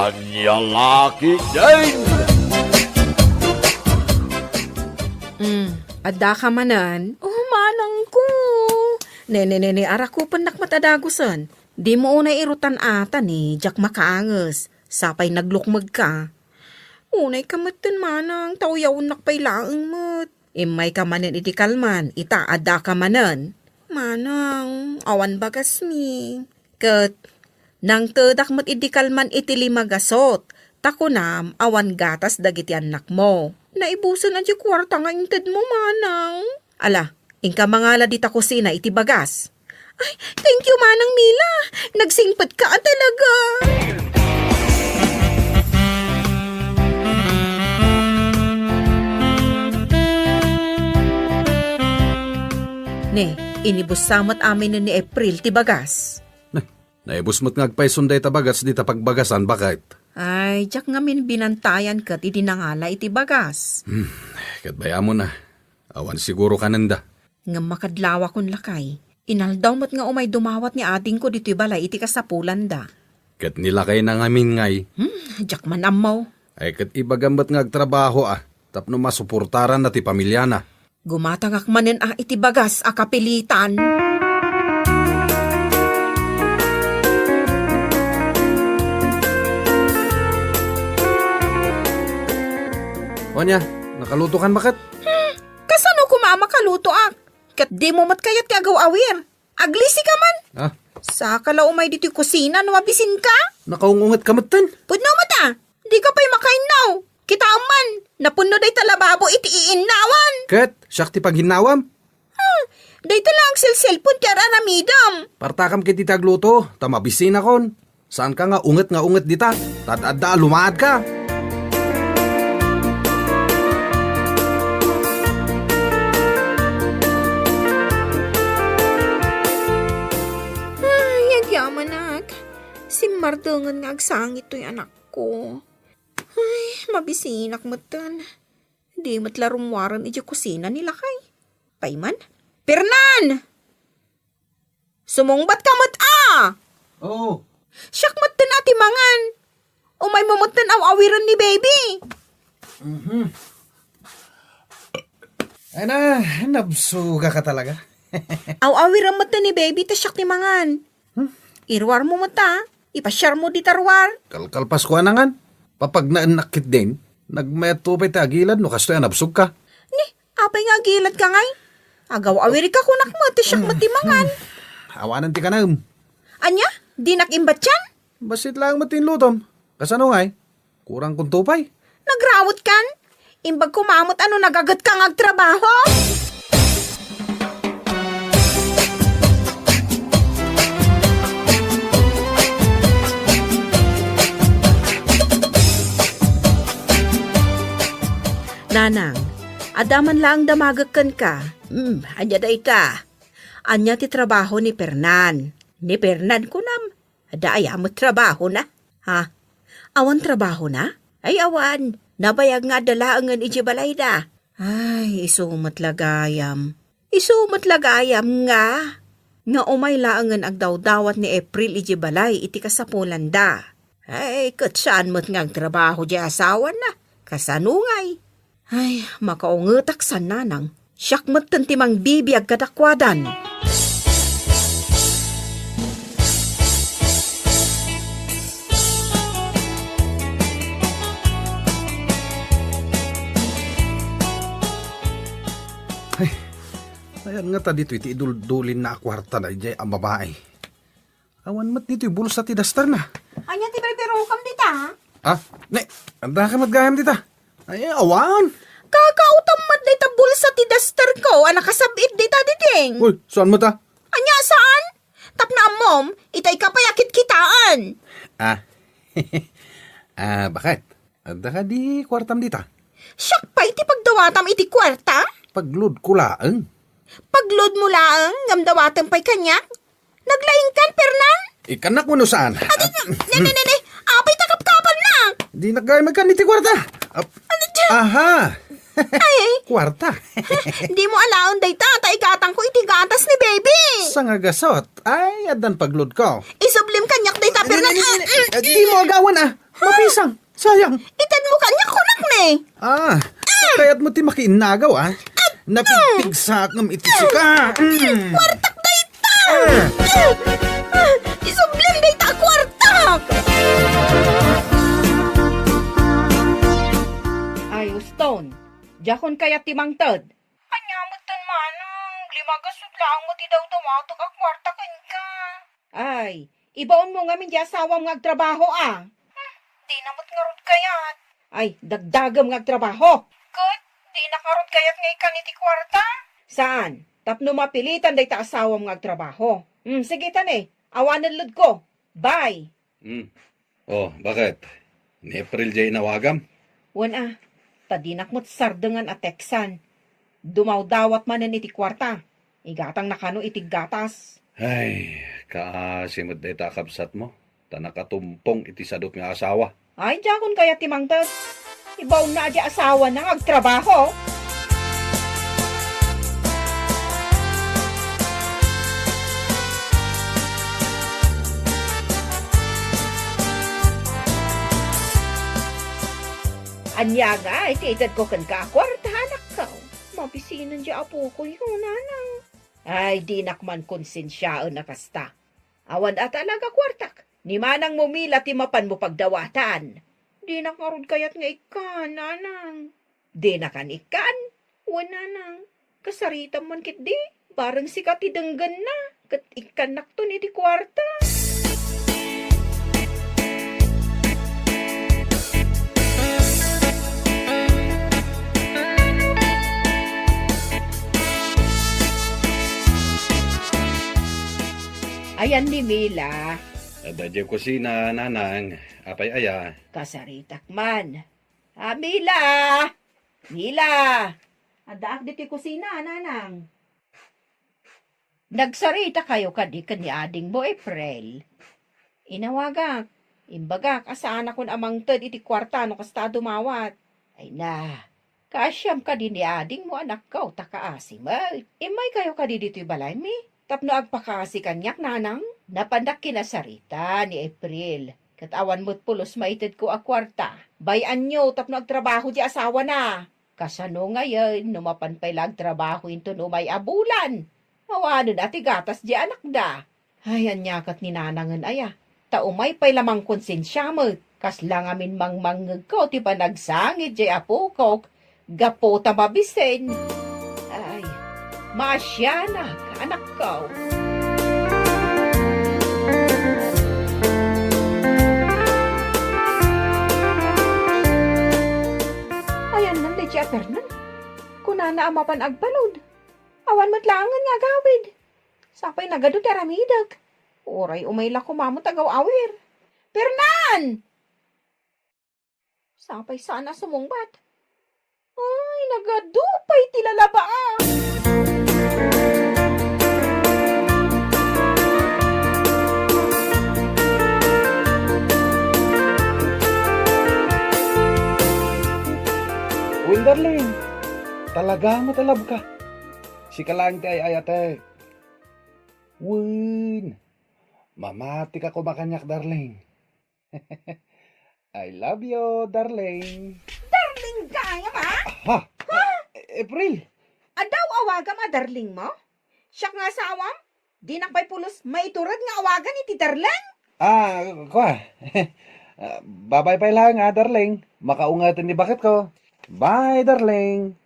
Kanyang laki din! Adda ka manan? Oh, manang ko. Nene, ara ko panak matadagusan. Di mo unay irutan ata ni, jak makaangas. Sapay naglukmag ka. Unay kamatan manang, tawyaw nakpay laang mat. Imay ka manan iti kalman, ita adda ka manan. Manang, awan bagas mi. Kat, nang tedak mat iti kalman iti limagasot. Takunam, awan gatas dagiti anak mo. Naibusan na di kwarta nga inted mo, manang. Ala, ingka mangala di ta kusina iti bagas. Ay, thank you, manang Mila. Nagsingpat ka talaga. Ne, inibus samot amin ni April ti bagas. Naibusmot ngagpay sunday tabagas di tapagbagasan bakit? Ay, jak nga min binantayan kat iti nangala iti bagas. Katbaya mo na. Awan siguro kananda. Nga makadlawa kon lakay. Inaldaw mo't nga umay dumawat ni ating ko dito'y balay iti kasapulan da. Kat nilakay na ngamin ngay. Jak man amaw. Ay kat ibagambat ngagtrabaho tapno masuportaran na ti pamilya na. Gumatagak manen iti bagas kapilitan. Onya, nakaluto kan bakit? Kasano kumama kaluto Kat di mo mat kayat kagaw-awir. Aglisi ka man. Sa kala umay dito'y kusina no mabisin ka. Nakaungungat kamatan. Pudno mata. Di ka pa'y makainaw. Kita man. Napuno day talababo iti iinawan. Kat, siyak ti paghinawam. Day talang cellphone ti aramidam. Partakam kiti tagluto, tamabisin akon. Saan ka nga unget dita? Tadada lumaad ka. Yamanak, si Mardangan nga agsangit to'y anak ko. Ay, mabisinak matan. Di matlarumwaran iti kusina nila kay. Payman? Pernan! Sumungbat ka mat Oo. Siyak matan ati mangan. Umay mo matan awiran ni baby. Ay na, nabsuga ka talaga. Awiran matan ni baby ta siyak ti mangan. Irwar mo mata, ipasyar mo di tarwar. Kalkalpas ko anangan. Papag naanakit din, nagmeto pa'y tagilad no kastoy anabsug ka. Ni, apay nga gilad ka ngay. Agaw awiri ka kunak mo, ti siyak matimangan. Awanan ti ka na Anya, di nakimbat yan? Basit lang matinlutom. Kasano ngay? Kurang kong tupay. Nagrawot kan? Imbag kumamot ano nagagat kang agtrabaho? Nanang, adaman lang damagakan ka. Anya da ita. Anya ti trabaho ni Pernan. Ni Pernan kunam. Ada ayam trabaho na. Ha? Awan trabaho na? Ay awan. Nabayag nga dalaangan iti balay da. Ay, isumat lagayam. Isumat lagayam nga. Nga umay laangan agdawdawat ni April iti balay iti kasapulan da. Ay, katsaan mo't nga trabaho di asawan na. Kasanungay. Ay, makaungetak sa nanang. Siyak magtantimang bibiyag kadakwadan. Ay, ayan nga ta dito iti idul-dulin na kwarta na ijay ang babae. Awan mat dito bulsa ti dastar na. Anya ti pero kam dita, ha? Ne, anda ka matgayam dita. Ay, awan. Kakautam mat dita bulsa ti daster ko, anak kasabit dita diding. Uy, saan mo ta? Anya saan? Tapna mom, itay ka payakit kitaan. Bakit? Anda ka di kwartam dita? Siyak pa iti pagdawatam iti kwarta? Paglud kulaang. Paglod mo lang, ngamdawatam pa'y kanyak? Naglaing kan, Pernan? Ikanak mo no saan? Ne, apay takap-kapal na. Di nagay magkan iti kwarta. Aha! Ay, Kwarta. di mo alaon day tata, igatang ko iti gatas ni baby. Sa nga gasot, ay adan paglud ko. Isublim kanyak day ta, Pernan. Di mo agawan Mapisang, sayang. Itan mo kanya kunak ni. Kaya't mo ti makiinagaw, Napigpigsak ng itisi ka. Kwartak na ita! Isubling na ita kwartak! Ay, Stone. Jakon kaya timang tad. Anyamot tan manang. Limagasot lang mo ti daw tumato ka kwartakin ka. Ay, ibaon mo nga min di asawam nga agtrabaho Di namot nga rod kayat. Ay, dagdagam nga agtrabaho. Kat, di nakarod kayat nga ikan iti kwarta. Saan? Tapno mapilitan day ta asawam nga agtrabaho. Sige tani, awanan lud ko. Bye. Oh, bakit? Ni April J. nawagam? Wana, tadinak mo't sardengan at teksan. Dumawdawat manan iti kwarta. Igatang nakano itig gatas. Ay, kaasimod na itakabsat mo. Tanakatumpong iti sadot nga asawa. Ay, jakon kaya timangtad. Ibaw na di asawa na agtrabaho. Anyaga, ititad ko kan ka kwartahanak ka. Mabisinan di apo ko yun, nanang. Ay, di nakman konsensyaan na kasta. Awan at alaga kwartak. Ni manang mumila ti mapan mo pagdawatan. Di nakarod kayat nga ikan, nanang. Di nakan ikan. Wana nang. Kasaritam man kit di. Barang sikat idenggan na. Kat ikan nakto ni di kwarta. Ayan ni Mila. Dadya kusina, nanang. Apay aya. Kasaritak man. Mila! Mila! Adaak di ti kusina, nanang. Nagsarita kayo kadi ni ading mo, April. Inawagak. Imbagak, asaan akong amang tad iti kwarta no kasta dumawat. Ay na, kasyam kadi ni ading mo anak ka, takaasim. Imay kayo kadi dito'y balay mi. Tapno agpakasi kanyak, nanang. Napandak kinasarita ni April. Katawan mo't pulos maited ko a kwarta. Bayan nyo, tapno agtrabaho di asawa na. Kasano ngayon, numapan pa ilang trabaho into no may abulan. Awano na ti gatas di anak da. Ayan nyakat ni nanangan aya. Taumay pa lamang konsensya mo. Kaslang amin mangmangag ko, ti pa nagsangit di apo ko. Gapo ta mabisen. Ay, masya na, anak ko. Ayan nan, Lecha Fernan. Kunana amapan agbalod. Awan matlangan nga gawid. Sapay nagado taramidag. Oray umayla kumamot agaw awer. Fernan! Sapay sana sumungbat. Ay, nagadupay tilalaba Uy, darling. Talaga matalab ka. Si kalang ti ay ayate. Win. Mamati ka kumakanyak, darling. I love you, darling. Darling ka nga ma? Ha? April. Adaw awaga ma darling mo? Siya nga sa awam? Di na pa'y pulos maiturad nga awagan iti darling? Kwa. Babay pa lang darling. Makaungatan ni bakit ko. Bye, darling.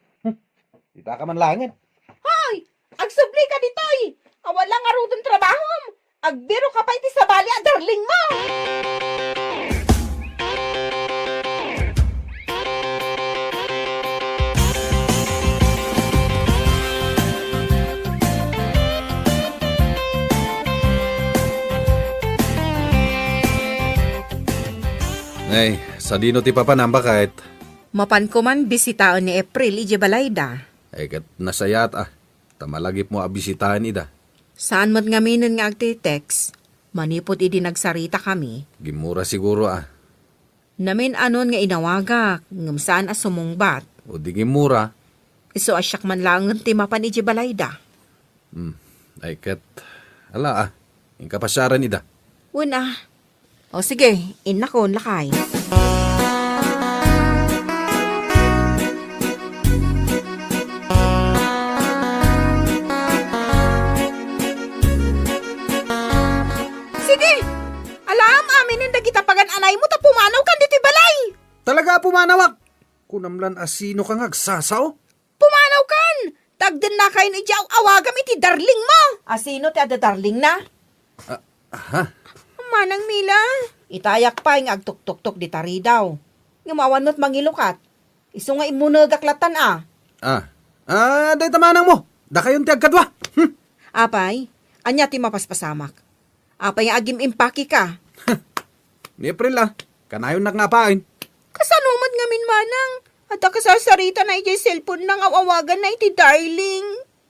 Kita ka man langit. Hoy! Agsubli ka ditoy! Awala nga rudong trabaho! Agbiro ka pa iti sabali a darling mo! Ay, sa dino ti papanamba kahit. Mapan ko man bisitaon ni April ije balayda. Ay, kat nasayat Tamalagip mo abisitahan ida. Saan mat nga minin nga agti-text? Manipot idi nagsarita kami. Gimura siguro Namin anon nga inawagak, ngam saan sumungbat. O di gimura. Iso asyak man lang ng timapan ije balayda. Ay, kat. Ala Ingkapasyaran ida. Una. O sige, inakon lakay. Sige, alam amin ang dagita pagan anay mo ta pumanaw kan dito balay. Talaga pumanawak. Kunamlan asino ka ngagsasaw. Pumanaw kan. Tagden na kayo ni Jaw awagam iti darling mo. Asino ti ada darling na? Aha. Manang Mila, itayak pa yung agtuk-tuk-tuk di tari daw. Ngumawan mo't mangilukat. Iso nga imunagaklatan Day tamanang mo. Da kayon ti agkadwa. Apay, anya ti mapaspasamak. Apay agim impaki ka. Ni April kanayon naknapain. Kasanumad ngamin manang. At kasasarita na iti cellphone nang awawagan na iti darling.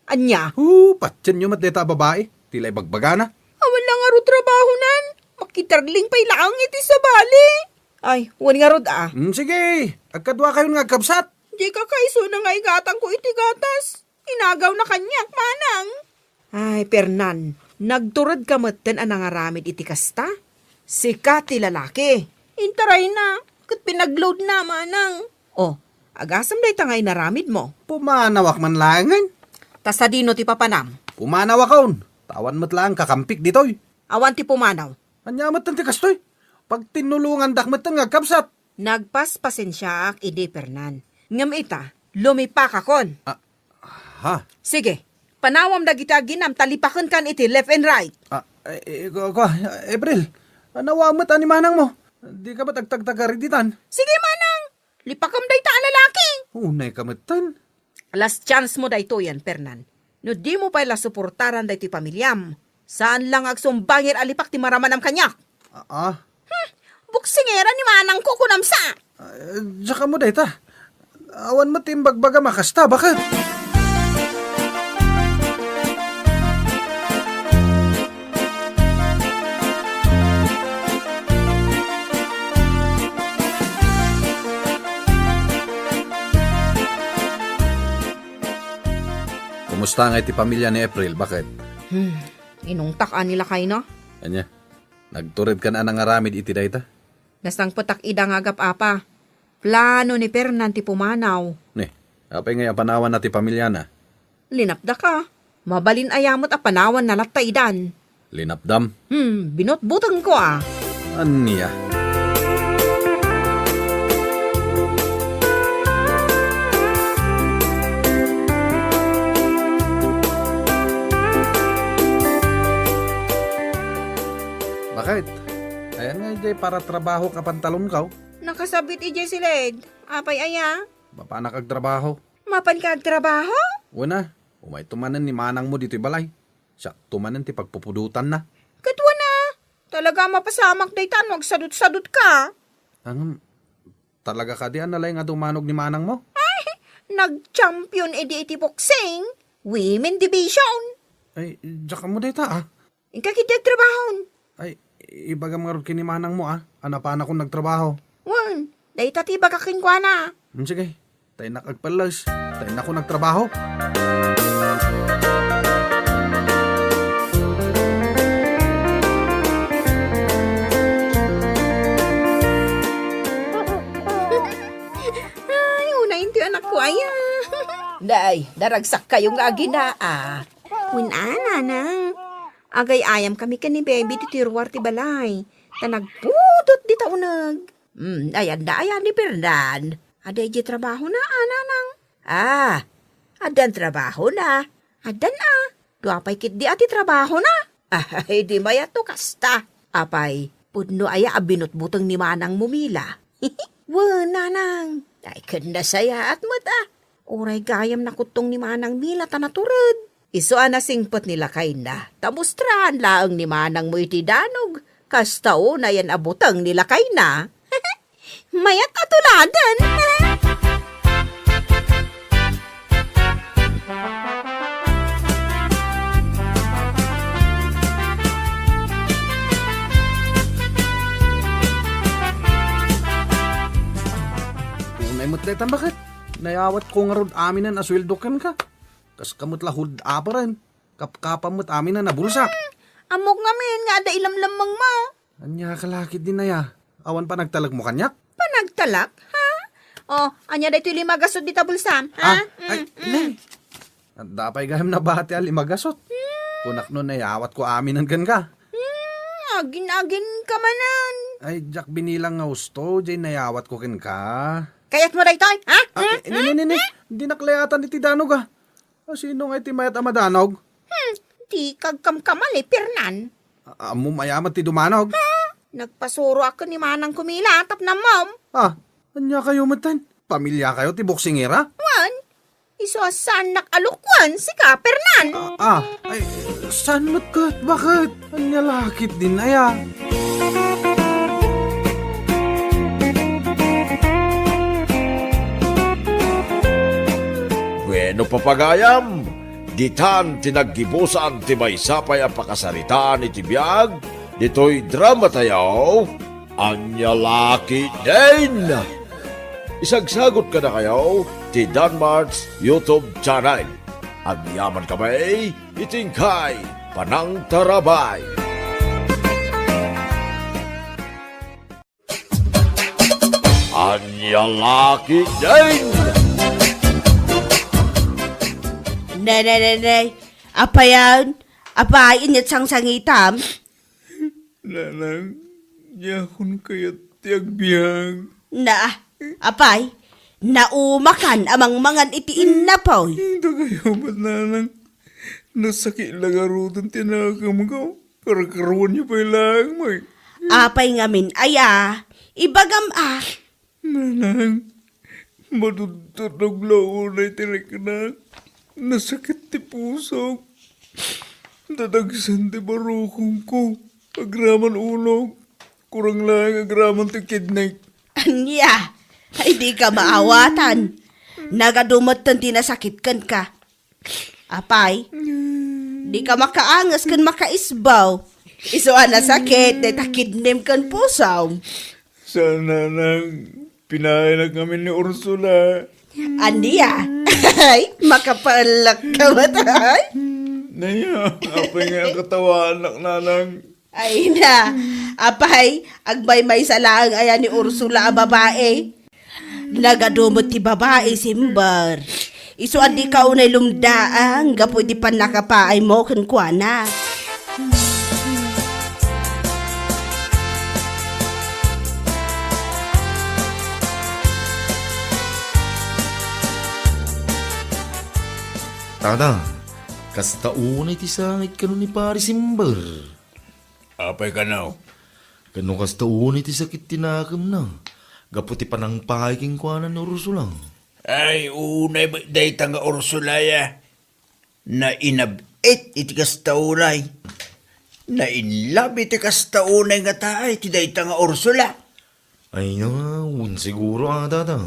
Anya? Patyan nyo matdeta babae. Tilay bagbagana. Awan lang nga ro trabaho nan. Makitarling pa'y laang iti sa bali. Ay, wan nga rod Sige, agkadwa kayon nga kabsat. Di ka kaiso na nga igatang ko iti gatas. Inagaw na kanyak, manang. Ay, Pernan, nagturad ka maten ang nangaramid iti kasta? Sika ti lalaki. Intaray na, kat pinagload na, manang. Oh, agasam day tangay naramid mo. Pumanawak man langan. Tasadino ti papanam. Pumanawak kaon. Tawan mo't lang kakampik ditoy. Awan ti pumanaw. Anyamat ang tikastoy. Pag tinulungan dakmat ang ngagkabsat. Nagpaspasensya ak ide Pernan. Ngam ita, lumipak akon. Ha? Sige, panawam dagita ginam talipakan kan iti left and right. April, nawamot ani manang mo. Di ka ba tagtagtagariditan? Sige manang, lipakam day ta ang lalaki. Unay kamatan. Last chance mo dayto yan, Pernan. No di mo pala suportaran dayto pamilyam. Saan lang agsumbangir alipak ti maramanam kanyak? Buksingera ni manang ko kunamsa. Tsaka mo dayta. Awan mo timbagbaga makasta, bakit? Kumusta nga iti pamilya ni April, bakit? Inungtak nila kayo no? Anya, nagturid ka na nangaramid iti dayta? Nasang patak idang agap apa. Plano ni Pernan ti pumanaw. Ne, apay nga panawan na ti pamilya na. Linapda ka. Mabalin ayamot a panawan na lataidan. Linapdam? Binotbutang ko Aniya? Bakit? Ayan nga iti para trabaho ka pantalon ka. Nakasabit ije si Led. Apay aya. Mapanak ag trabaho. Mapan ka trabaho? Una, umay tumanan ni manang mo dito'y balay. Siya tumanan ti pagpupudutan na. Katwa na. Talaga mapasamak day tan. Magsadot-sadot ka. Talaga ka di analay nga dumanog ni manang mo? Nag-champion iti boxing. Women division. Ay, tsaka mo dayta Ikakitag trabahon. Ay, ibaga mga rod kinimanang mo Anapan ako nagtrabaho. Wan, day tati bakakin kwa na. Sige, tayo nakagpalas. Tayo na ako nagtrabaho. Ay, unayin ti anak ko aya. Day, daragsak kayong agina Winana nang. Agay ayam kami ka ni baby ti tiruar ti balay. Tanagpudot di taunag. Ayan ni Fernand. Aday di trabaho na, ananang. Adan trabaho na. Adan Duapay kit di ati trabaho na. Ay, di maya to kasta. Apay, pudno aya abinot-butang ni manang mumila. Nanang. Ay, kanda saya at mata. Oray gayam na kutong ni manang mila tanaturad. Iso singpot nila kay na. Tamustrahan laang ni manang mo iti danog. Kastao na yan abutang nila kay na. Mayat atuladan. Unay mo't daytan bakit? Nayawat ko nga rod amin na nasweldokan ka. Kas kamot lahud aparan. Kapkapamot amin na nabulsak. Amok nga men nga ada ilamlamang mo. Anya kalakit din na ya. Awan pa nagtalag mo kanyak? nagtalak, ha? Oh, anya da ito 5 gasot dita bulsam, ha? Ay, Neng. Dapay gayam na bati ali magasot. Kunak nun ay awat ko aminan kan ka. Agin-agin ka manan. Ay, Jack binilang nga gusto, jay nayawat ko kin ka. Kayat mo da ito, ha? Ini. Di naklayatan ni ti Danog ah. Sino nga iti mayat ama Danog? Di kagkamkamali, Pernan. Amo mayamat ti Dumanog. Nagpasuro ako ni Manang Kumila, tap na mom. Anya kayo matan? Pamilya kayo ti boksingera? Wan, iso asanak alukwan, si ka, Pernan. Ay, saan matkat? Bakit? Anya lakit din aya. Bueno papagayam, ditan tinaggibusan ti may sapay ang pakasaritaan iti biyag, dito'y drama tayo, anya laki din. Isagsagot ka na kayo, ti Danmar's YouTube channel. Ang yaman kamay, itingkay, panang tarabay. Anya laki din. Nay. Apa yan? Apa init sang sangitam? Nanang, yakon kayat tiagbiang. Apay, naumakan amang mangan itiin na po. Ito kayo ba't nanang? Nasakit lang arutan tinakam ko. Karakaruan niyo pa ilang mo eh. Apay ngamin aya, ibagam Nanang, madudurog launay tirik na. Nasakit ti puso. Dadagsan ti barukong ko. Agraman ulog. Kurang lang agraman ti kidney. Anya, ay di ka maawatan. Nagadumatan tinasakitkan ka. Apay, di ka makaangas kan makaisbaw. Isuan na sakit, ay takidnim kan pusaw. Sana nang pinahilag kami ni Ursula. Andiya, ay, makapalak ka matay. Naya, apay nga ang katawan, anak nanang. Ay na, apay, agbay may salaang ayan ni Ursula a babae. Nagadumot ti babae simbar. Isu adi ka unay lumdaang, gapo di pan nakapaay mo kuana. Tata, kasta unay ti sangit kano ni pari simbar. Apay ka now. Kano kasta unay ti sakit tinakam na. Gaputi pa ng pahiking kuanan ni Ursulang. Ay, unay ba day tanga Ursulaya na inabit iti kastaunay. Na inlab iti kastaunay nga taay iti day tanga Ursula. Ay na, siguro tata.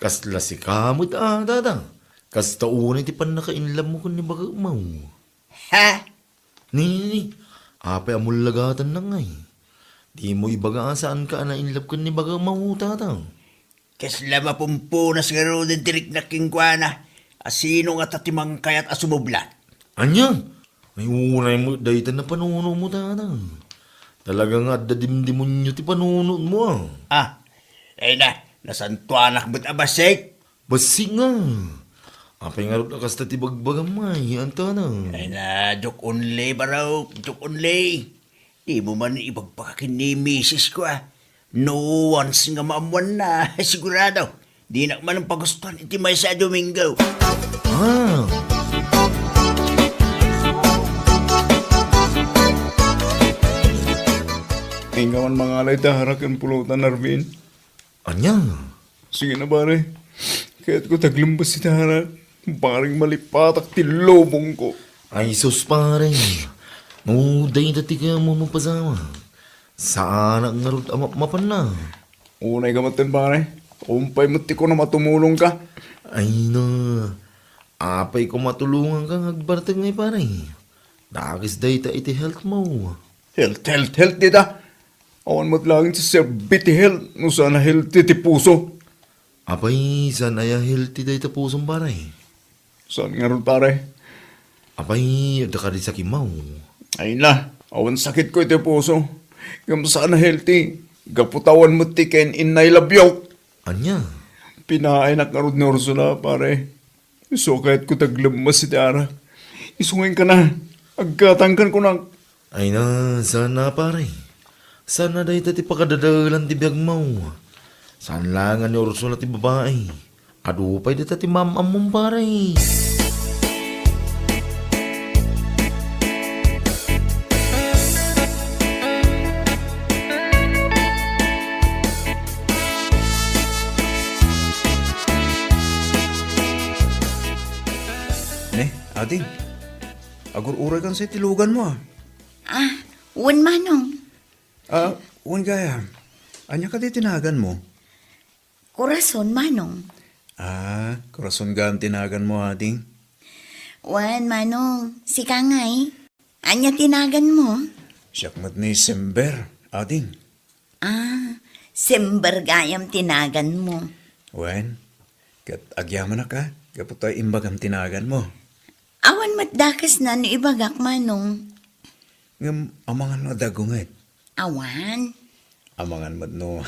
Kasla si kamot tata. Kasta unay ti pan nakainlam mo kun ni baga mau. Ha? Ni, apay amulagatan na ngay. Di mo ibaga saan ka na inlab kun ni baga mau tata. Kasla mapumpunas nga ro din tirik na kingkwana. Asino nga tatimang kayat asumublat. Anya, may unay mo daytan na panuno mo tata. Talagang adda dimdimun nyo ti panuno mo Ay na, nasantuanak ba't abasik? Basi nga. Apay nga rin akasta ti bagbagamay, anta na. Ay na, joke only baraw, joke only. Di mo man ibagpakakin ni misis ko No once nga maamuan na, sigurado. Di na man ang pagustuhan iti may sa Domingo. Tinggaman mga alay taharak ang pulutan, Arvin. Anya? Sige na pare. Kaya't ko taglimbas si taharak. Paring malipatak ti lobong ko. Ay sus pare. Muday dati ka mo mapasama. Saan ang narot mapan na? Unay gamatan pare. Umpay mo ti ko na matumulong ka. Ay na. Apay ko matulungan kang agbartag ngay pare. Dakis day ta iti health mo. Health dita. Awan mo't langin sa serbiti health. No sana healthy ti puso. Apay saan aya healthy day ta pusong pare? Saan nga ron pare? Apay ada ka di sa kimaw. Ay na. Awan sakit ko iti puso. Kam sana healthy. Gaputawan mo ti ken inay labyok. Anya? Pinainak nga rod ni Ursula, pare. So kahit ko taglamas si Tiara. Isungin ka na. Agkatangkan ko na. Ay na, sana pare. Sana dahi tati pakadadalan ti biyag mo. Saan langan ni Ursula ti babae. Adupay di tati mamam mong pare. Ne, ading. Agur-uray kan sa tilugan mo. Wan manong, Uwan gaya. Anya ka di tinagan mo? kurason manong. Kurason ga ang tinagan mo, ading. Wan manong, si Kangay. Anya tinagan mo? Siyakmat ni Sember, ading. Sember gayam tinagan mo. Wen, kat agyaman na ka. Kapag tayo imbag ang tinagan mo. Awan matdakas na no ibagak manong. Ngam, amangan no dagungit. Awan. Amangan mat no,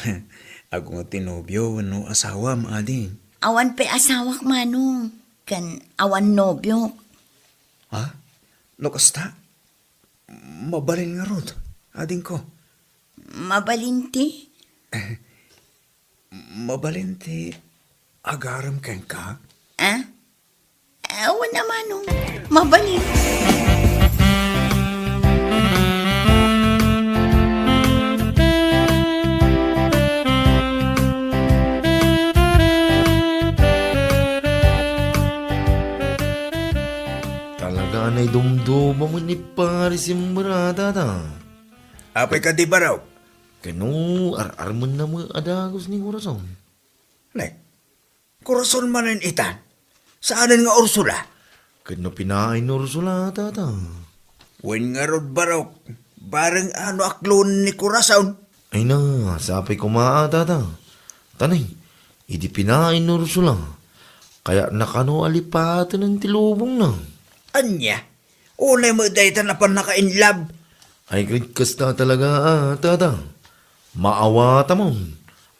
ako nga tinobyo, no asawa mo, ading. Awan pe asawak manong. Kan awan nobyo. Ha? No kasta? Mabalin nga rod, ading ko. Mabalinti. Mabalin ti agaram ken ka? Awan na manong. Mabalin. Talaga na'y dumduma mo ni pare si Murada ta. Apay ka di ba raw? Kano, ar-arman na mga adagos ni Corazon. Ne, kurason manin itan. Saanin nga Ursula? Kano pinain ni Ursula tata. Wen nga rod ba raw? Barang ano aklon ni kurason? Ay na, sapay kumaa tata. Tanay, idi pinain ni Ursula. Kaya nakano alipatan ng tilubong na. Anya? Unay mo daytan na pan naka-inlab. Ay kas na talaga tata. Maawata mo.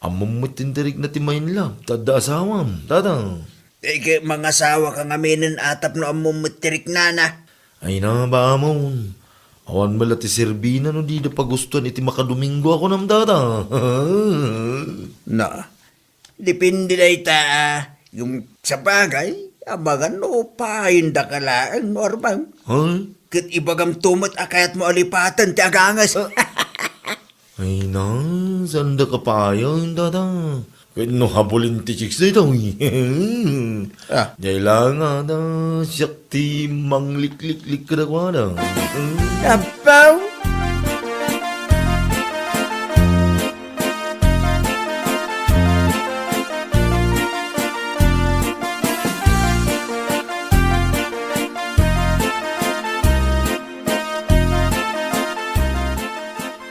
Among matindirig na timayin lang. Tada asawam, tata. Ike mga asawa ka nga minin atap no among matirik nana. Ay na ba mo. Awan mala ti Serbina no di na pagustuhan iti makadomingo ako ng tata. Na, dipindi na ita. Yung sa bagay, abagan no pahinda ka lang, Norbang. Ay, Kat ibagam tumot akayat mo alipatan ti agangas. ay na, sanda ka pa yun, tata. Kaya no habulin ti chicks na ito. Dahil lang da, siyak ti manglik-lik-lik ka na kwa na. Apaw!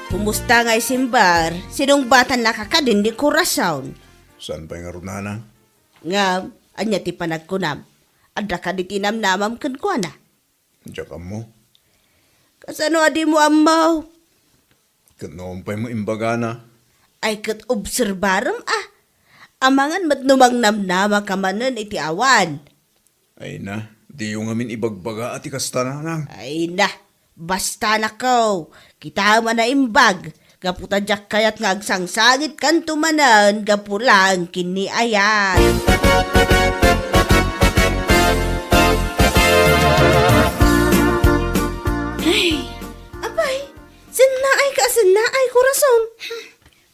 Kumusta nga'y simbar? Sinong batan nakakadin di Corazon? Saan pa yung arunana? Nga, anya ti panagkunam. Adda ka di tinamnamam kan ko na. Diyak mo. Kasano adi mo amaw? Kat noompay mo imbagana. Ay kat obserbaram Amangan mat numang namnama kamanan iti awan. Ay na, di yung amin ibagbaga at ikasta na nang. Ay na, basta na ko. Kita man na imbag. Gaputa jak kayat nga agsangsangit kan tumanan. Gapulang kini ayan. Abay, sinaay ka, sinaay Corazon.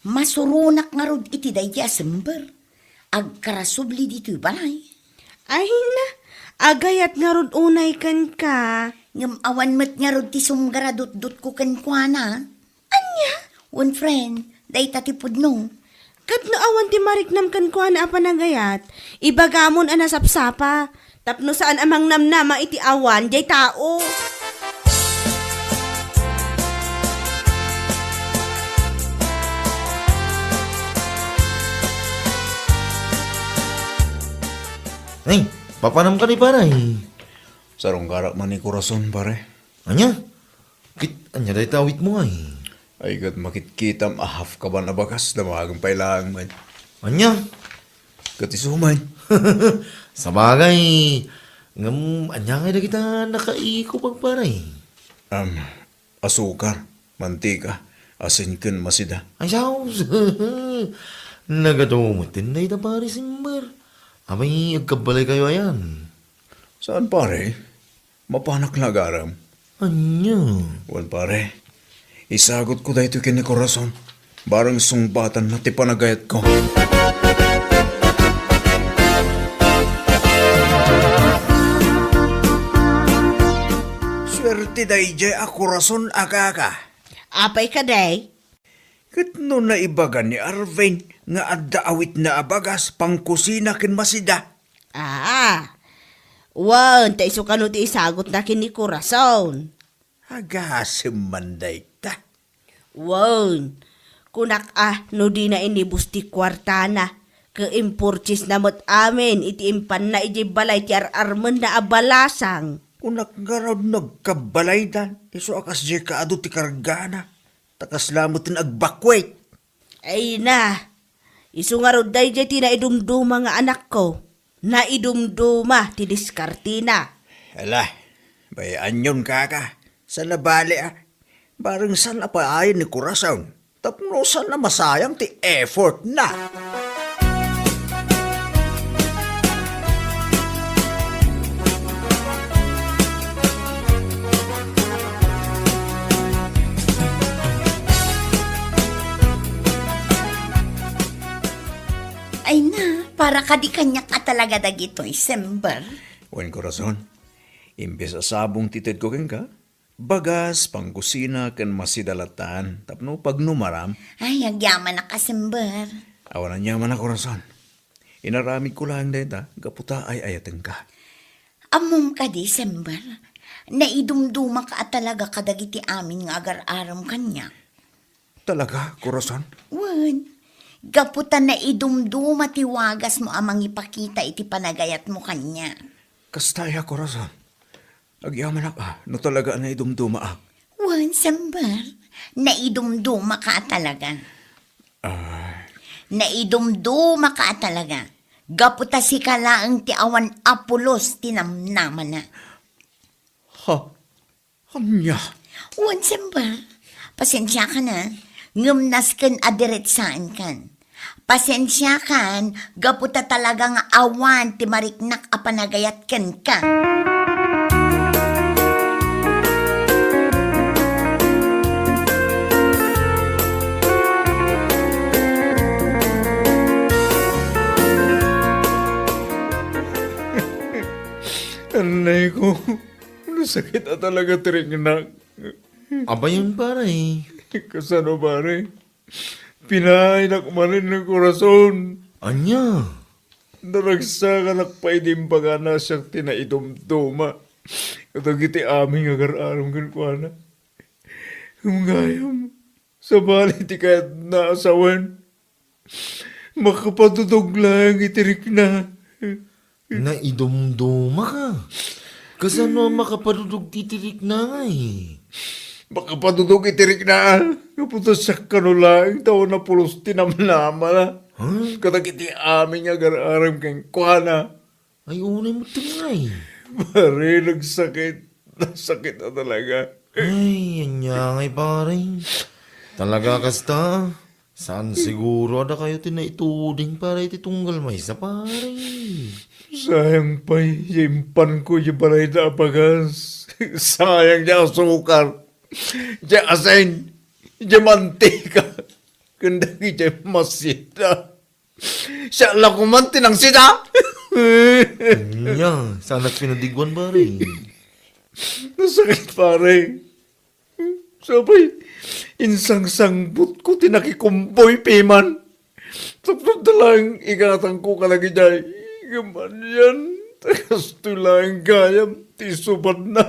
Masurunak nga rod iti dayja sember. Agkarasubli dito'y balay. Ay na, agayat nga rod unay kan ka. Ngam awan met nga rod ti sumgaradot-dot ko kenkwana. Anya? One friend, day tatipod no. Kat naawan ti mariknam kan ko na apanagayat, ibagamon ang nasapsapa, tapno saan amang namnama iti awan, jay tao. Ay, papanam ka ni paray. Sarong garak man ni Corazon, pare. Anya? Anya day tawit mo ay. Ay kat makitkitam ahaf ka ba na bakas na magang pailang man. Anya? Katisuman. Sa bagay, anya nga na kita nakaiko pagparay. Asukar, mantika, asin ken masida. Ay, saus. Nagadumatin na ita pare simbar. Amay, agkabalay kayo ayan. Saan pare? Mapanak na garam. Anya? Wan pare, isagot ko dahito kini korason. Barang sungbatan na tipanagayat ko. Swerte day jay ako rason aga-aga. Apay ka day? Kat no na ibaga ni Arvin nga adda awit na abagas pangkusina ken masida. Wan, ta iso kanu ti isagot na kini Corazon. Agasim manday ta. Wan, kunak no di na inibusti kwartana. Ke-impurchis na mo't amin, iti impan na iti balay ti ararman na abalasang. Kunak nga raw nagkabalay dan. Iso akas jay kaado ti kargana. Takas lamutin agbakwait. Ay na, iso nga ro day jay ti naidumduma nga anak ko. Naidumduma ti diskartina. Ala, bayaan yun kaka. Sa nabali Barang saan na paayon ni Corazon. Tapno saan na masayang ti effort na. Ay na, para ka di kanya ka talaga dagitoy, Sember. Wan korason, imbes asabong titid ko ken ka, bagas, pangkusina, ken masidalatan, tapno pag numaram, Ay, agyaman na ka, Sember. awanan niya man ako rason. Inaramid ko lang deta, gaputa ay ayaten ka. Amom ka di, Sember. Naidumduma ka at talaga kadagiti amin nga agar-aram kanya. Talaga, korason? Wan, gaputan na idumduma tiwagas mo amang ipakita iti panagayat mo kanya. Kastaya, korason. Agyaman ka, no talaga na idumduma ak. Wan, Sember, naidumduma ka talaga. Naidumduma ka talaga. Gaputa si kalaang ti awan apulos tinamnaman na. Ha? Anya? Wan, Sember, pasensya ka na. Ngumnas kan adiretsaan kan. Pasensya kan, gaputa talagang awan ti mariknak a panagayat kan ka. Anay ko, nasakit na talaga tiringnak. Abayan pare. Kasano pare? Pinainak manin ng korason. Anya? Naragsa ka nakpaidim pa nga na siyang tinaidumduma. Katag iti aming agar-aram kan ko na. Humgayam, sa bali ti kahit naasawan. Makapatutog lang itirik na. Naidumduma ka. Kasano makapadudog titirik na nga eh. Makapatutog itirik na. Kaputas sa kanulang taon na pulos tinamnama na. Huh? Katag iti aming agar-aram kan ko na. Ay, unay mo tingay. Pare, nagsakit. Nasakit na talaga. Ay, anya ngay pare. Talaga kasta. Saan siguro ada kayo tinaituding para ititunggal may sa pare. Sayang pa, yimpan ko yung balay na apagas. Sayang niya asukar. Diya asin. Diya mantika. Kandagi diya masita. Siya lang kumanti ng sita. Anya, saan at pinadigwan pare. Nasakit pare. Sabay, insang sangbut ko tinakikumboy piman. Tapos talang ingatan ko kalagi diya. Gaman yan. Takas tulang gayam. Tisubad na.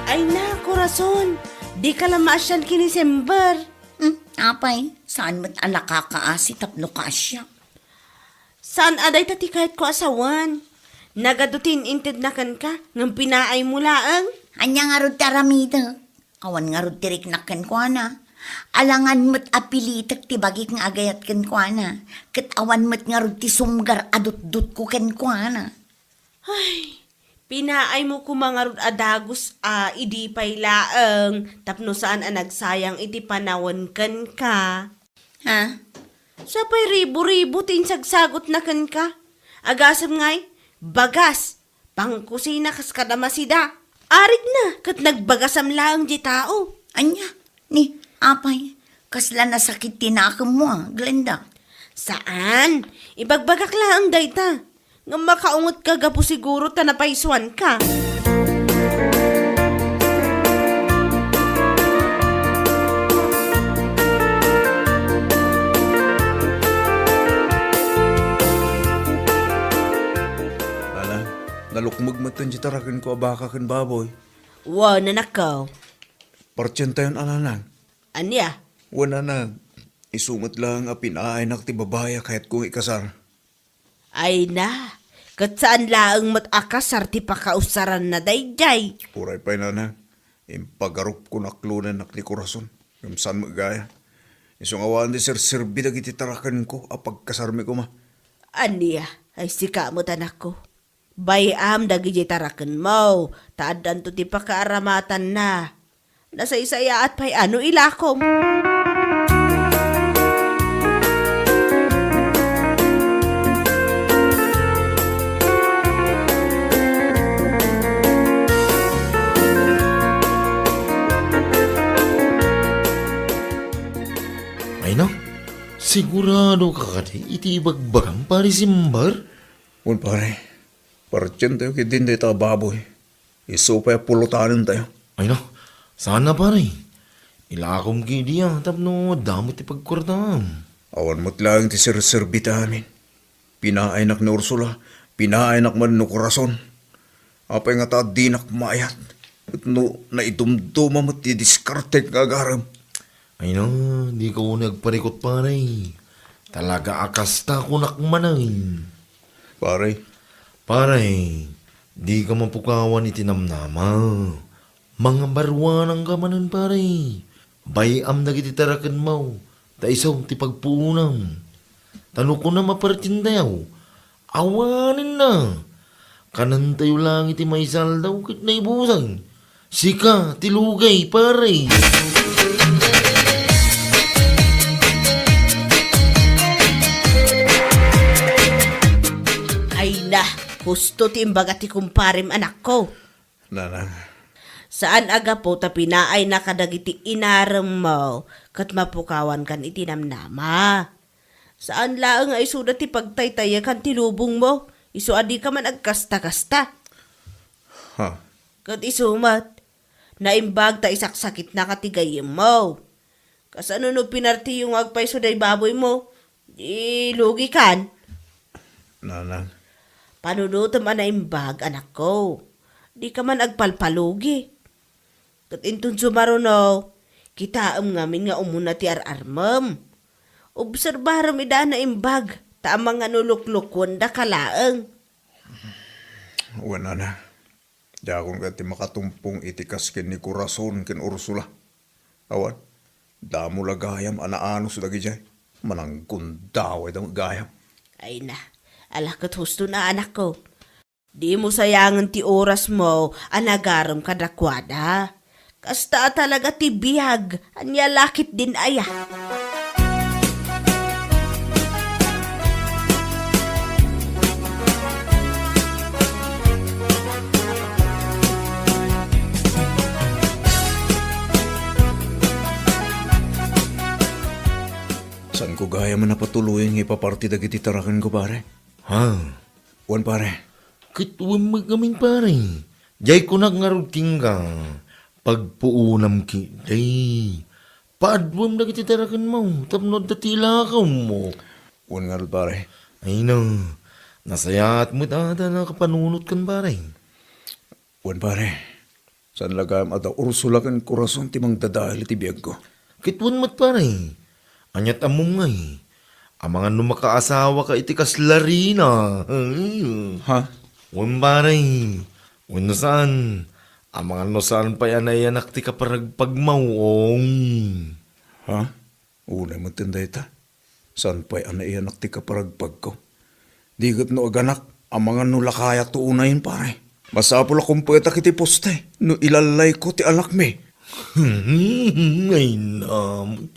Ay na, nagkalamasyan kinisember. Apay, saan mo't alak kakaasi tapno ka siya? Saan aday tati kahit ko asawan? Nagadutin inted na kan ka, ng pinaay mo laang. Anya nga rod taramida. Awan nga rod tirik na kan kwa na. Alangan mo't apilitak ti bagik nga agayat kan kwa na. Kat awan mo't nga rod ti sumgar adut-dut ko kan kwa na. Ay, pinaay mo ko mga rod adagos idi pay laang. Tapno saan nagsayang iti panawan kan ka. Ha? Sapay ribo-ribo tin sagsagot na kan ka. Agasam ngay, bagas, pangkusina kas kadamasida. Arig na, kat nagbagasam lang di tao. Anya? Ni, apay, kasla na sakit tinakam mo Glenda. Saan? Ibagbagak lang dayta. Nga makaungot ka gapo siguro ta napaiswan ka. Nanang, nalukmag matan di tarakan ko abaka kan baboy. Wow, nanakaw. Partsenta yun alanang. Anya? Wala na. Isumat lang a pinaanak ti babaya kahit kung ikasar. Ay na, kat saan laang matakasar ti pakausaran na dayjay. Puray pa'y nanang. Impagarup ko naklunan nak ni Corazon. Yung saan magaya. Isong awan di sir-sirbi dagiti tarakan ko apagkasarmi ko ma. Anya, ay sika mo tanak ko. Bayam dagiti taraken mo, taadan to ti pakaaramatan na. Nasaysaya at pay ano ilakom. Ay no, sigurado ka kadi iti ibagbagang parisimbar? Un pare, partsenta yung kidin tayo baboy. Iso pa yung pulutanin tayo. Ay no, sana pare. Ilakom kidiya tapno damot ipagkwartam. Awan mo't lang ti sir-sirbi ta amin. Pinaanak ni Ursula, pinaanak man no Corazon. Apay nga ta dinak mayat. At no, naidumduma mo't ti diskarte kagaram. Ay no, di ko nagparikot pare. Talaga akasta ko nakmanain. Pare, Pare, di ka mapukawan itinamnama. Mga barwan ang kamanan pare. Bayam na gititarakan mo. Ta isaw ti pagpuunam. Tano ko na mapartindayaw. Awanin na. Kanan tayo lang iti maisal daw kit na ibusang. Sika, tilugay pare. Ay na, husto ti imbaga ti kumparim anak ko. nanang, Saan aga po ta pinaay na kadagiti inaram mo, kat mapukawan kan itinamnama. Saan laang ay sudat ti pagtaytaya kan tilubong mo, iso adi ka man agkasta-kasta. ha, Kat isumat, naimbag ta isaksakit na katigayim mo. Kasano no pinarti yung agpay suday baboy mo, lugi kan. nanang, Panunutom na imbag, anak ko. Di ka man agpalpalugi. Kat intun sumaruno, kita ngamin nga umuna ti ararmam. Obserbaram ida na imbag, taamang nga nuluklukon da kalaang. wala na. Di akong kati makatumpong itikas kin ni Corazon kin Ursula. Awan, damo lagayam anaanos lagi jay. Manangkundaway daw gayam. Ay na, alakot husto na anak ko. Di mo sayangan ti oras mo, anagaram kadakwada. Kasta talaga ti biyag, anya lakit din aya. Saan ko gaya man napatuloy ng ipaparti dagiti tarakan ko pare? Ha? Wan pare, Kitwam magamin pare. Jay ko nagngaruting ka. Pagpuunam ki. Jay. Paadwam na kititarakan mo. Tapno datila ka mo. wan nga rin, pare. Ay no. Nasayat mo tata na kapanunot kan pare. Wan pare, San lagam at Ursula kan kurason ti mang dadahil iti biyag ko. Kitwan mat pare. Anyat among nga eh. Ang mga numakaasawa ka iti kaslarina. Ha? Wan pare. Wan no saan. Ang mga no saan pa yan ay anak ti kaparagpagmawong. Ha? Unay mo tinday ta. San pa'y anay anak ti kaparagpag ko? Digat no aganak, ang mga nulakayak to unayin pare. Masapol akong puwetak iti poste, no ilalay ko ti anak mi. Ay nam.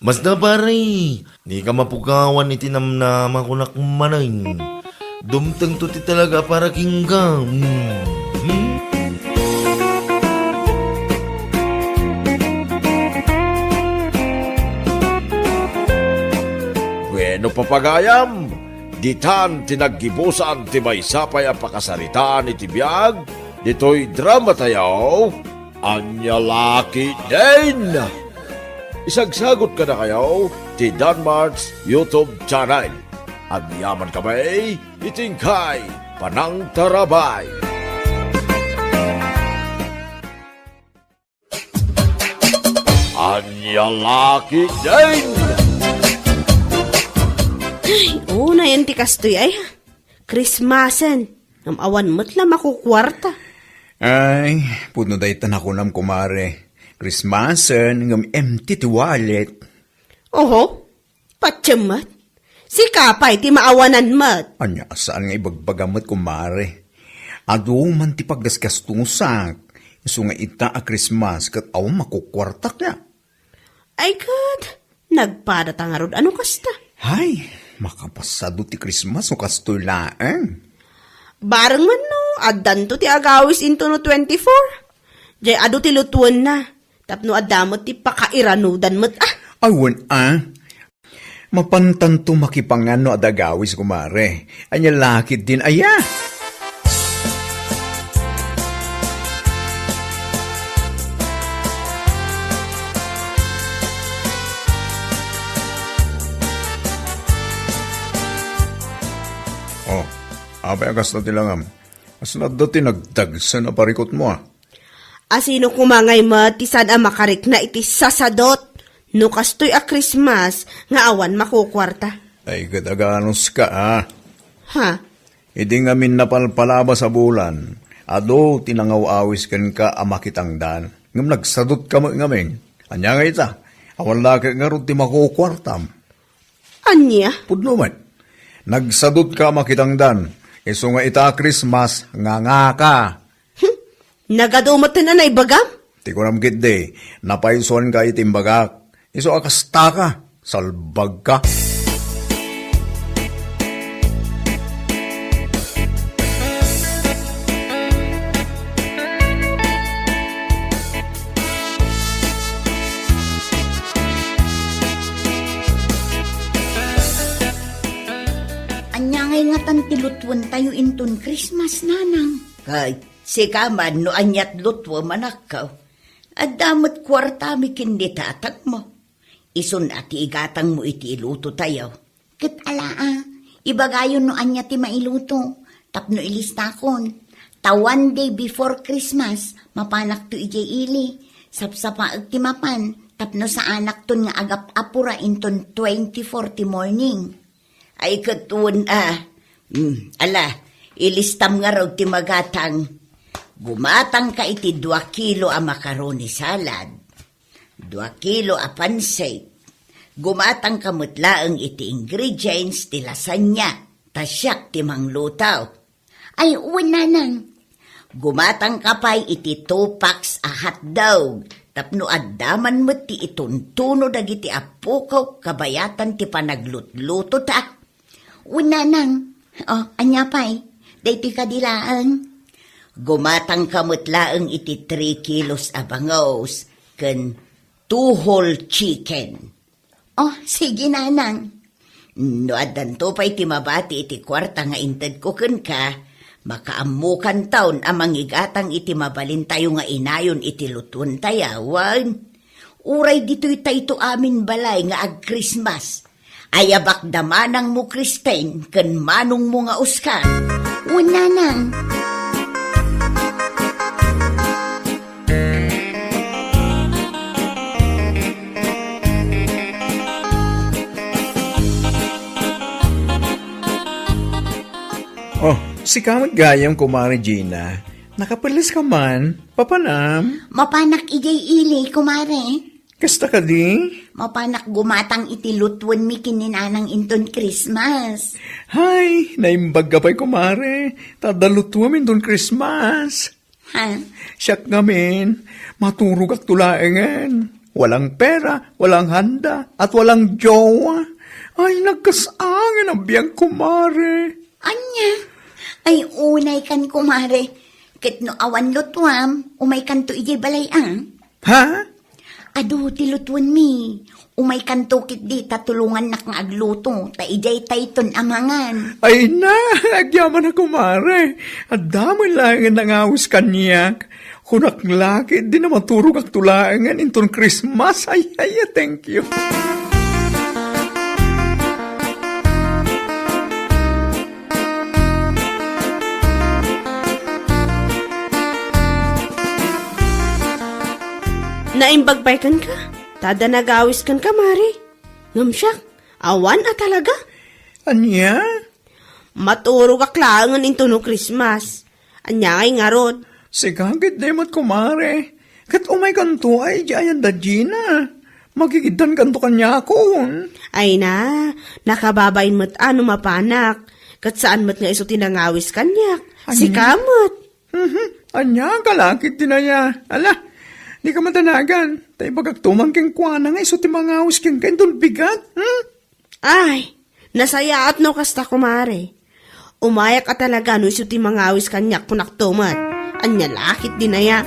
Mas na pare. Di ka mapugawan iti namnama ko na kumanay. Dumtang to ti talaga para kinggam. Bueno papagayam, ditan tinaggibusan ti maysapay ang pakasaritaan iti biyag, dito'y drama tayaw, Anya Laki din! Isagsagot ka na kayo ti Danmarks YouTube channel. At yaman kami, itingkay, panang tarabay. Anya Laki din! Una yan ti kastoy ay. Christmasan. Ang awan mo't lang makukwarta. Ay, puno day tanakunam kumare. Christmasan ngam empty ti wallet. Oho, patyamat. Si kapay ti maawanan mat. Anya, saan nga ibagbagamot kumare? Ado man ti paggaskastusak. Isu nga ita a Christmas kat aw makukwartak na. Ay God, nagpadatang ano kasta? Hay, makapasado ti Christmas o kastoy laeng. Barang man no, addan to ti agawis into no 24. Jay ado ti lutuan na. Tapno adamot ti pakairanudan mat Awan mapantanto makipangano adagawis kumare. Anya lakit din aya. Oh, abay agas na tilangam. As na dati nagdagsa na parikot mo Asino kumangay matisan ang makarik na iti sasadot. No kastoy a Christmas, nga awan makukwarta. Ay kadaganos ka Ha? Hindi nga min napalpalaba sa bulan. Ado tinangaw-awis kan ka amakitangdan. Ngam nagsadot ka mo ngamin. Anya nga ita. Awan laki nga ron ti makukwartam. Anya? Pudno man. Nagsadot ka amakitangdan. Iso nga ita Christmas nga ka. Nagadumot na na ibagam? Ti ko namkit de. Napaison ka itimbagak. Iso akasta ka. Salbag ka. Anya ngay nga tantilutwan tayo inton Christmas, nanang. Kay, si kaman no anyat lutwa manakaw. At damot kwarta mi kindi tatag mo. Isun ati igatang mo iti iluto tayo. Kat alaa, ibagayon no anya ti mailuto. Tapno ilistakon. Ta one day before Christmas, mapanak to ijay ili. Sapsapaag ti mapan, tapno sa anak ton nga agap-apura inton 24 ti morning. Ay katun ala, ilistam nga raw ti magatang. Gumatang ka iti 2 kilo a macaroni salad. 2 kilo a pancit. Gumatang ka mutlaang iti ingredients ti lasagna. Tasyak ti manglutaw. Ay, nanang. Gumatang ka pa'y iti 2 packs a hotdog. Tapno addaman mo ti ituntuno dagiti apukaw kabayatan ti panaglutluto ta. Nanang. Anya pa'y. Dati kadilaan. Gumatang kamutlaang iti 3 kilos a bangaws ken 2 whole chicken. Sige nanang. No adan to pa'y timabati iti kwarta nga inted ko ken ka, makaamukan taon amang igatang iti mabalin tayo nga inayon iti lutun tayawan. Uray dito'y tayto amin balay nga ag Christmas. Ayabak damanang mo Kristen ken manong mo nga Oscar. Nanang. Oh, si kamat gayam ko, Mari Gina. Nakapalas ka man, papanam. Mapanak ijay ili, kumare. Kasta ka di? Mapanak gumatang itilutwan mi kininanang inton Christmas. Hay, naimbag ka pa'y kumare. Tadalutuamin doon Christmas. Ha? Siyak ngamin, maturog at tulaengan. Walang pera, walang handa, at walang jowa. Ay, nagkasangin ang biyang kumare. Anya? Ay, unay kan kumare. Ket no awan lutwam, umay kanto ijay balay ang. Ha? Adu, tilutwan mi. Umay kanto kit di, tatulungan nak nga agluto. Ta ijay tayton amangan. Ay na, agyaman na kumare. At damay lang ang nangawas kanyak. Kunak laki, di na maturog at tulaengan inton Christmas. Ay, thank you. Naimbagbay kan ka? Tada nagawis kan ka, Mari. Ngam siya, awan a talaga. Anya? Maturog aklangan into no Christmas. Anya ngay nga rod. Sigagit demot kumare. Kat umay kanto ay jayan da Gina. Magigidan kanto kanya akon. Ay na, nakababain mo't ano mapanak. Kat saan mo't nga iso tinangawis kanyak. Si kamot. Anya, kalakit din na ya. Ala, di ka matanagan. Tay bagagtumang keng kuana nga iso timangawis keng kentong bigat. Ay, nasaya at no kasta kumare. Umayak ka talaga no iso timangawis kanyak punak tumat. Anya lakit din na ya.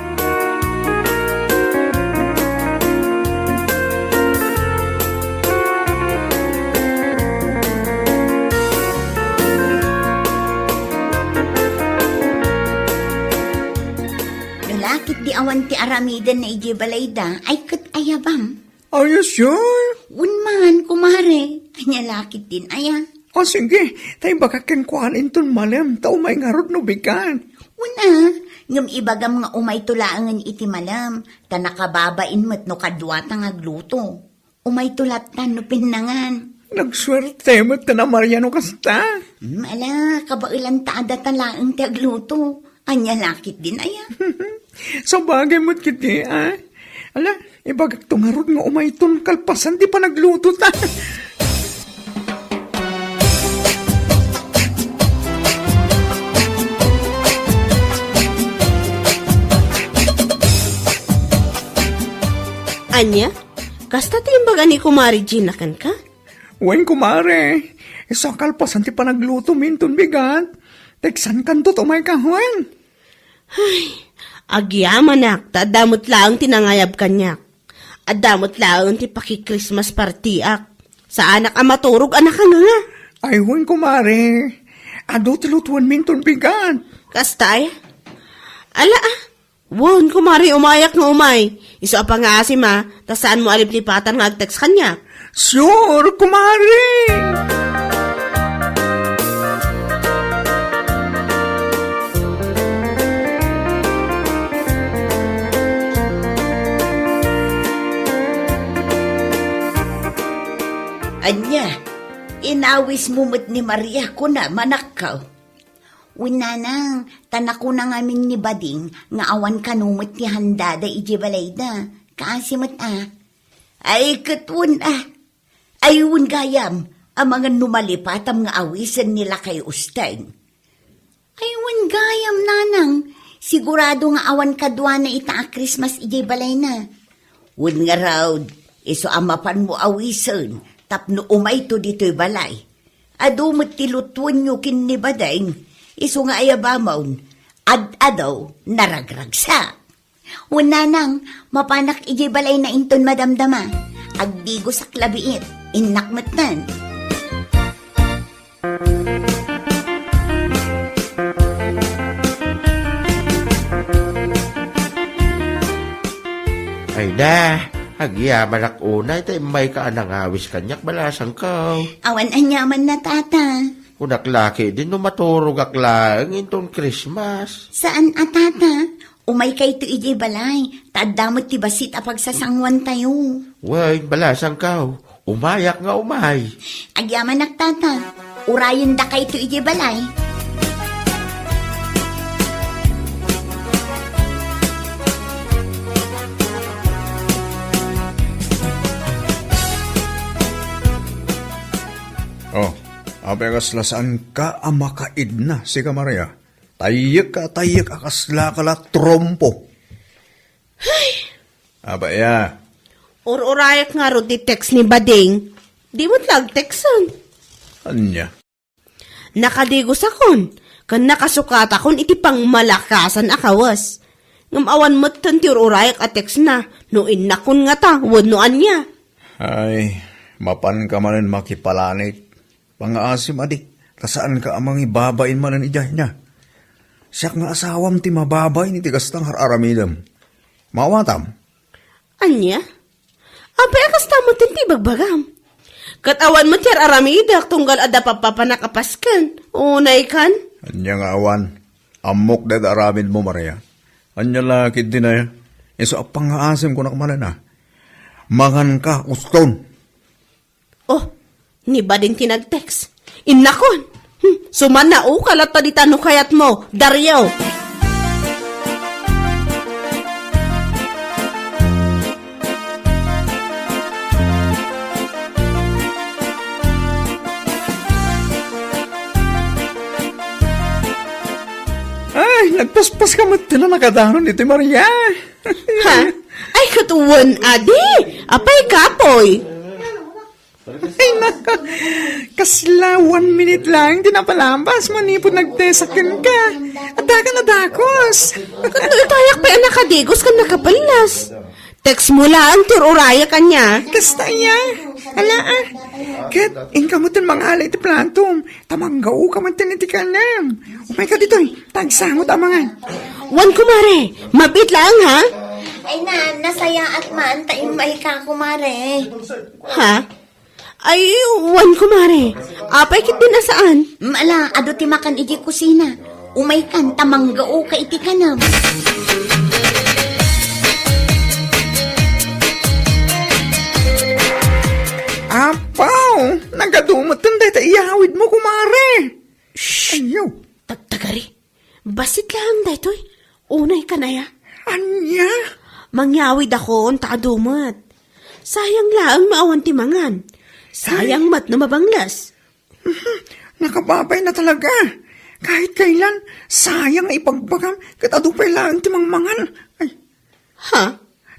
Lalakit di awan ti aramidan na ijay balayda, ay kat ayabam. Are you sure? Unman, kumare. Anya lakit din aya. O sige, tay baka keng kuan inton malam. Tao may ngarod no bigan. Una, ngam ibagam nga umay tulaangan iti malam, ta nakababain mo't no kadwata nga gluto. Umay tulatan no pinnangan. Nagswerte mo't ka na Mariano kasta. Ala, kabailan taada talaang ti agluto. Anya lakit din aya. Sa bagay mo't kiti, ah. Ala, ibagak tungarod nga umayton kalpasan di pa nagluto ta. Anya, kasta timbaga ni Kumari Gina kan ka? Wen kumare, isa kalpasan ti pa nagluto minton bigat. Teksan kanto to may kahwan. Agyaman nak, tadamot lang tinangayab kanyak. Adamot lang ti paki-Christmas party ak. Sa anak ang maturog, anak ka nga. Ay, wen kumare, ado tilutuan minton bigat. Kastay? Ala ah. Won, kumari umayak nga umay. Iso pa nga asim ah, tas saan mo aliplipatan nga agtext kanya? Sure, kumare. Anya, inawis mo mo't ni Maria ko na manakaw. Winanang, tanako na ngamin ni Bading, nga awan kanumot ni handada iji balayda. Kaasimot ah. Ay katun ah. Ayun gayam, ang mga numalipatam nga awisan nila kay Ustang. Ayun gayam nanang, sigurado nga awan kadwa na ita Christmas iji balay na. Wun nga raw, iso amapan mo awisan, tapno umay to dito'y balay. Adumot tilutun nyo kin ni Bading, iso nga ayabamaw, ad-adaw, naragragsa. Una nang, mapanak iji balay na inton madamdama, agdigo sa klabiit, inakmatnan. Ay na, agyaman ak unay, tay may ka anangawis kanyak balasang ka. Awan anyaman na tata. Kunak laki din no maturog ak lang inton Christmas. Saan atata? Umay kay to iji balay, tadamot ti basit apag sasangwan tayo. Way, balasang ka. Umayak nga umay. Agyaman nak tata, urayon da kay to iji balay. Apegas lasaan ka amakaid na si ka Maria. Tayak akasla ka la trompo. Abaya, Or-orayak nga ro di text ni Bading. Di mo't lag-textan. anya. Nakadigos akon. Kan nakasukat akon iti pang malakasan akawas. Ngamawan mo't tanti or-orayak at text na. Noin nakon nga ta, wanoan niya. Ay, mapan ka manin makipalanit. Pangaasim adi, tasaan ka amang ibabain manin ijay niya. Siyak nga asawam ti mababay ni tigastang hararamidam. Mawatam. Anya? Apay akas tamo tinti bagbagam. Katawan mo tiyar aramidak tunggal ada papapanakapaskan. Unay kan? Anya nga awan, amok dad aramid mo Maria. Anya lakid din na Iso pangaasim ko nakamanan na. Mangan ka uston. Oh, ni ba din tinag-text? Innakon! Sumana o kalat pa di tanong kayat mo, Dario! Ay, nagpaspas ka mat na nakadanon dito Maria. Ha? Ay, katuwan, adi! Apay kapoy! Ay, naka. Kasla, 1 minute lang, tinapalambas, manipod nagtesakin ka. Adakan na dakos. Katuloy tayak pa yan nakadigos ka nakabalas. Text mo lang, tiruraya ka niya. Kasta iya. Ala Kat, inkamutan mga alay ti plantom. Tamanggaw kamutan iti kanam. Umay ka dito'y, tagsangot amangan. Wan kumare, mabit lang ha? Ay na, nasaya at man, taing mahika kumare. Ha? Ay, wan kumare. Apay kit din nasaan? Mala, ado ti makan iti kusina. Umay kan, tamanggao ka iti kanam. Apaw, nagadumatan dahi ta iyawid mo kumare. Ayaw. Tagtagari. Basit lang daytoy. Unay ka na ya. Anya? Mangyawid ako on taadumat. Sayang lang maawan ti mangan. Sayang mat na mabanglas. Nakababay na talaga. Kahit kailan, sayang na ipagbagam. Katadupay lang ti mangmangan. Ay, Ha?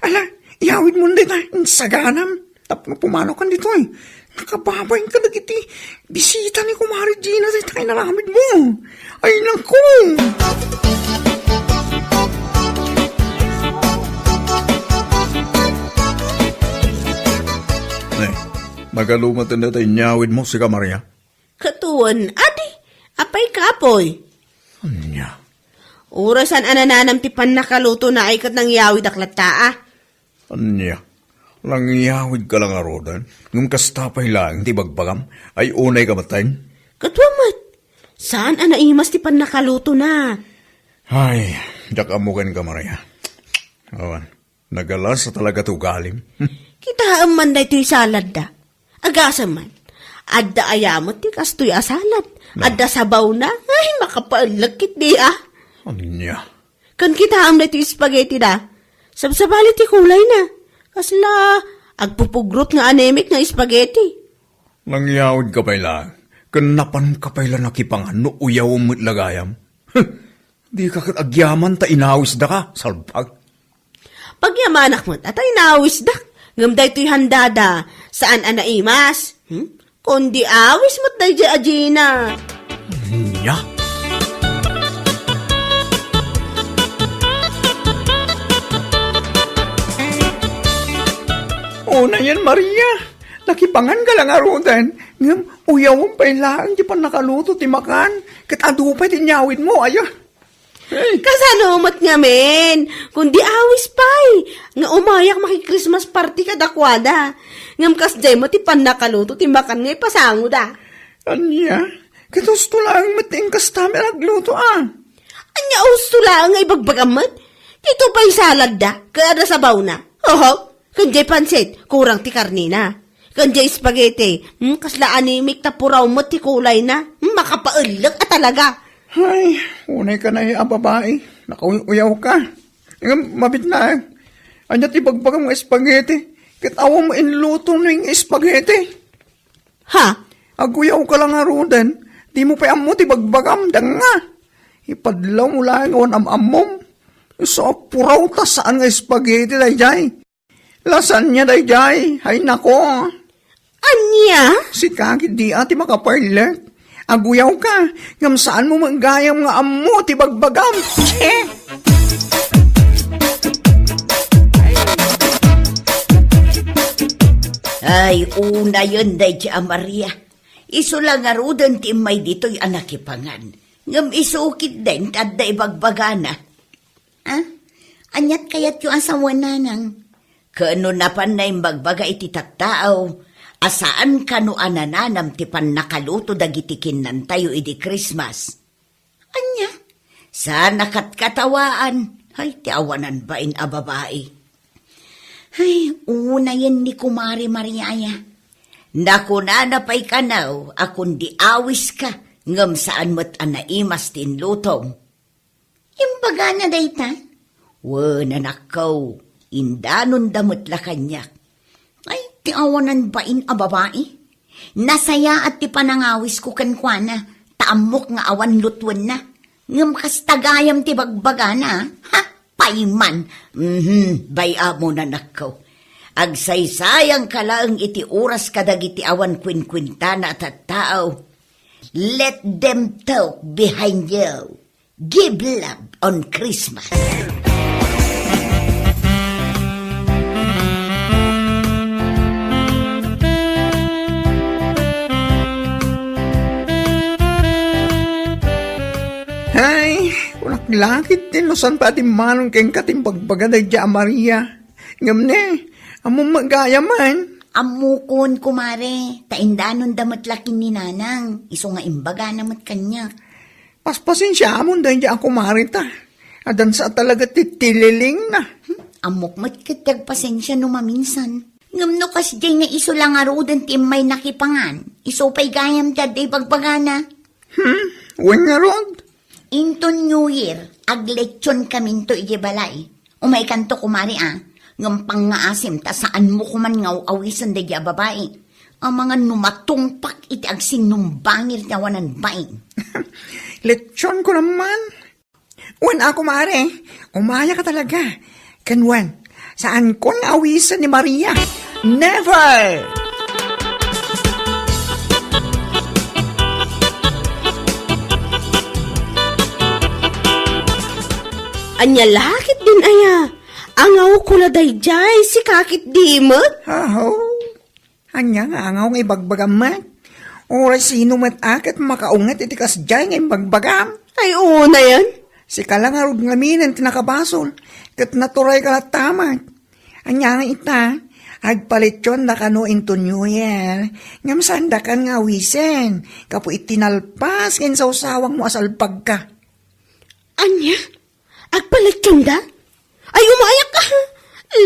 ala, iyawid mo na tayo. Saganam. Tapos pumano ka dito eh. Nakababay ka nagiti. Bisita ni Kumari Gina sa tayo naramid mo. Ay, naku. Magalumat na tayo nyawid mo si Kamaria. Katuan, adi. Apay kapoy. Anya? Urasan anananam ti pan nakaluto na ay kat nang yawid aklata ah. Anya? Langyawid ka lang arodan. Ngum kastapay lang, ti bagbagam, ay unay ka matayin. Katwamat. Saan anaimas ti pan nakaluto na? Ay, jak amukan ka Maria. Awan, nagalas sa talaga tugalim. Kita man da ito'y salad da. Agasa man. Adda ayamot ti kastoy asalad. Adda sabaw na. Ay, makapaalagkit di ah. Anya? Kan kita am da ito'y spaghetti da. Sabsabalit ti kulay na. Kasla, agpupugrot nga anemic nga spaghetti. Langyawid ka pa lang. Kanapan ka pa lang nakipangan no uyaw mo't lagayam. Di ka agyaman ta inawis da ka, salpag. Pagyamanak mo, atay nawis da. Ngamday to'y handada. Saan anaimas? Kundi awis mo't day di ajina. Anya? Una yan, Maria. Nakipangan ka lang arudan. Ngam, uyawang pa ilang di pa nakaluto ti makan. Katado pa tinyawid mo, ayo. Hey. Kasanomot nga men. Kundi awis pa'y. Nga umayak maki-Christmas party ka dakwada. Ngam kasday mo ti pan nakaluto ti makan ngay pasango da. Anya? Katusto lang mating kastami nagluto ah. Anya usto lang ngay bagbagamat. Ito pa'y salad da. Kada sabaw na. Oho. Kanjay pansit, kurang ti karnina. Kanjay spaghetti, kasla animic ta puraw mo ti kulay na. Makapaulag at talaga. Ay, unay ka na yung babae. Nakauyaw ka. Mabit na. Anya ti bagbagam ng espagete. Kitawa mo inluto na yung espagete. Ha? Aguyaw ka lang nga roden. Di mo pa amo ti bagbagam nga. Ipadlaw mo lang awan amamom. So puraw ta saan nga spaghetti dayjay. Lasanya dayjay. Hay nako. Anya? Si kakit di ati makaparler. Aguyaw ka. Ngam saan mo manggayam nga amo ti bagbagam. Ay, una yun, day Maria. Iso lang nga rudan ti may dito'y anakipangan. Ngam isukit din at day bagbagana. Ha? Anyat kayat yung asawa nanang. Kano na pan na yung bagbaga iti tattao. Asaan kano anananam ti pan nakaluto dagitikin nan tayo idi Christmas. Anya? Sana katkatawaan. Ay, ti awanan ba in a babae? Ay, una yan ni Kumari Mariaya. Naku na napay kanaw, akong di awis ka, ngam saan mo't anaimas tinlutong. Imbaga na dayta? Wana nakaw, indanon damot la kanyak. Ay, ti awanan ba in a babae? Nasaya at ti panangawis ko kankwana, taamok nga awan lutwan na. Ngam kastagayam ti bagbaga na, ha? Paiman, baya mo na nakaw. Agsaysayang kalaang iti oras kadagiti awan kwinkwintana at tao. Let them talk behind you. Give love on Christmas. Ay, unak lakit din no san pa ti manong keng katimbagbaga dayjay Maria. Ngam ne, amo magayaman. Amukon, kumare. Taindanon damot lakin ni nanang. Iso nga imbaga namat kanya. Paspasin siya amon dayjay ako marita. Adan sa talaga titililing na. Amok mat kitag pasensya no maminsan. Ngam no kas jay nga iso lang arudan ti may nakipangan. Iso pa'y gayam daday pagbagana. Wen nga rod. Inton New Year, aglechon kamin to ijibalay. Umay kanto kumari ngam pang nga asim ta saan mo kuman ngaw awisan day babae. Ang mga numatungpak iti agsin numbangir nawanan baing. Lechon ko naman. Wen ako mare, umaya ka talaga. Kanwan, saan ko awisan ni Maria? Never! Anya lakit din aya. Angaw ko na dayjay, si kakit di mo. Aho, anya nga angaw nga ibagbagam man. Oras sino mat akat makaungat iti kasjay nga ibagbagam. Ay, una yan. Si kalangarod nga minan tinakabasol, kat naturay ka tamat. Anya nga ita, agpalityon na kano into New Year, ngam sandakan nga wisen, kapo itinalpas kin sa usawang mo asalpag ka. Anya? Agpalatyon da? Ay, umayak ka.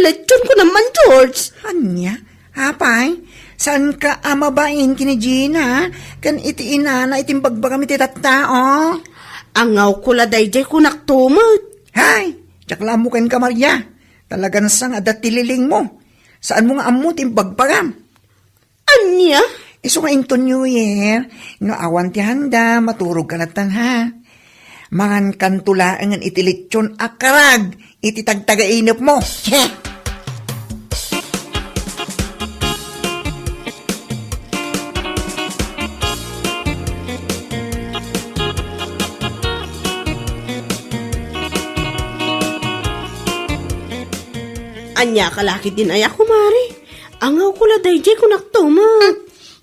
Lechon ko naman, George. Anya? Apay? Saan ka amabain kini Gina? Kan iti inana itim bagbagam iti tattao? Angaw ko la dayjay ko naktumot. Hay! Tsakla mo ken ka Maria. Talagang sang adatililing mo. Saan mo nga amo tim bagbagam? Anya? Iso nga into New Year, no awan ti handa, maturog ka natan ha. Mangan kantulaangan iti lechon akarag, iti tagtagainip mo. Anya kalakit din aya kumari. Angaw ko la dayjay ko naktumot.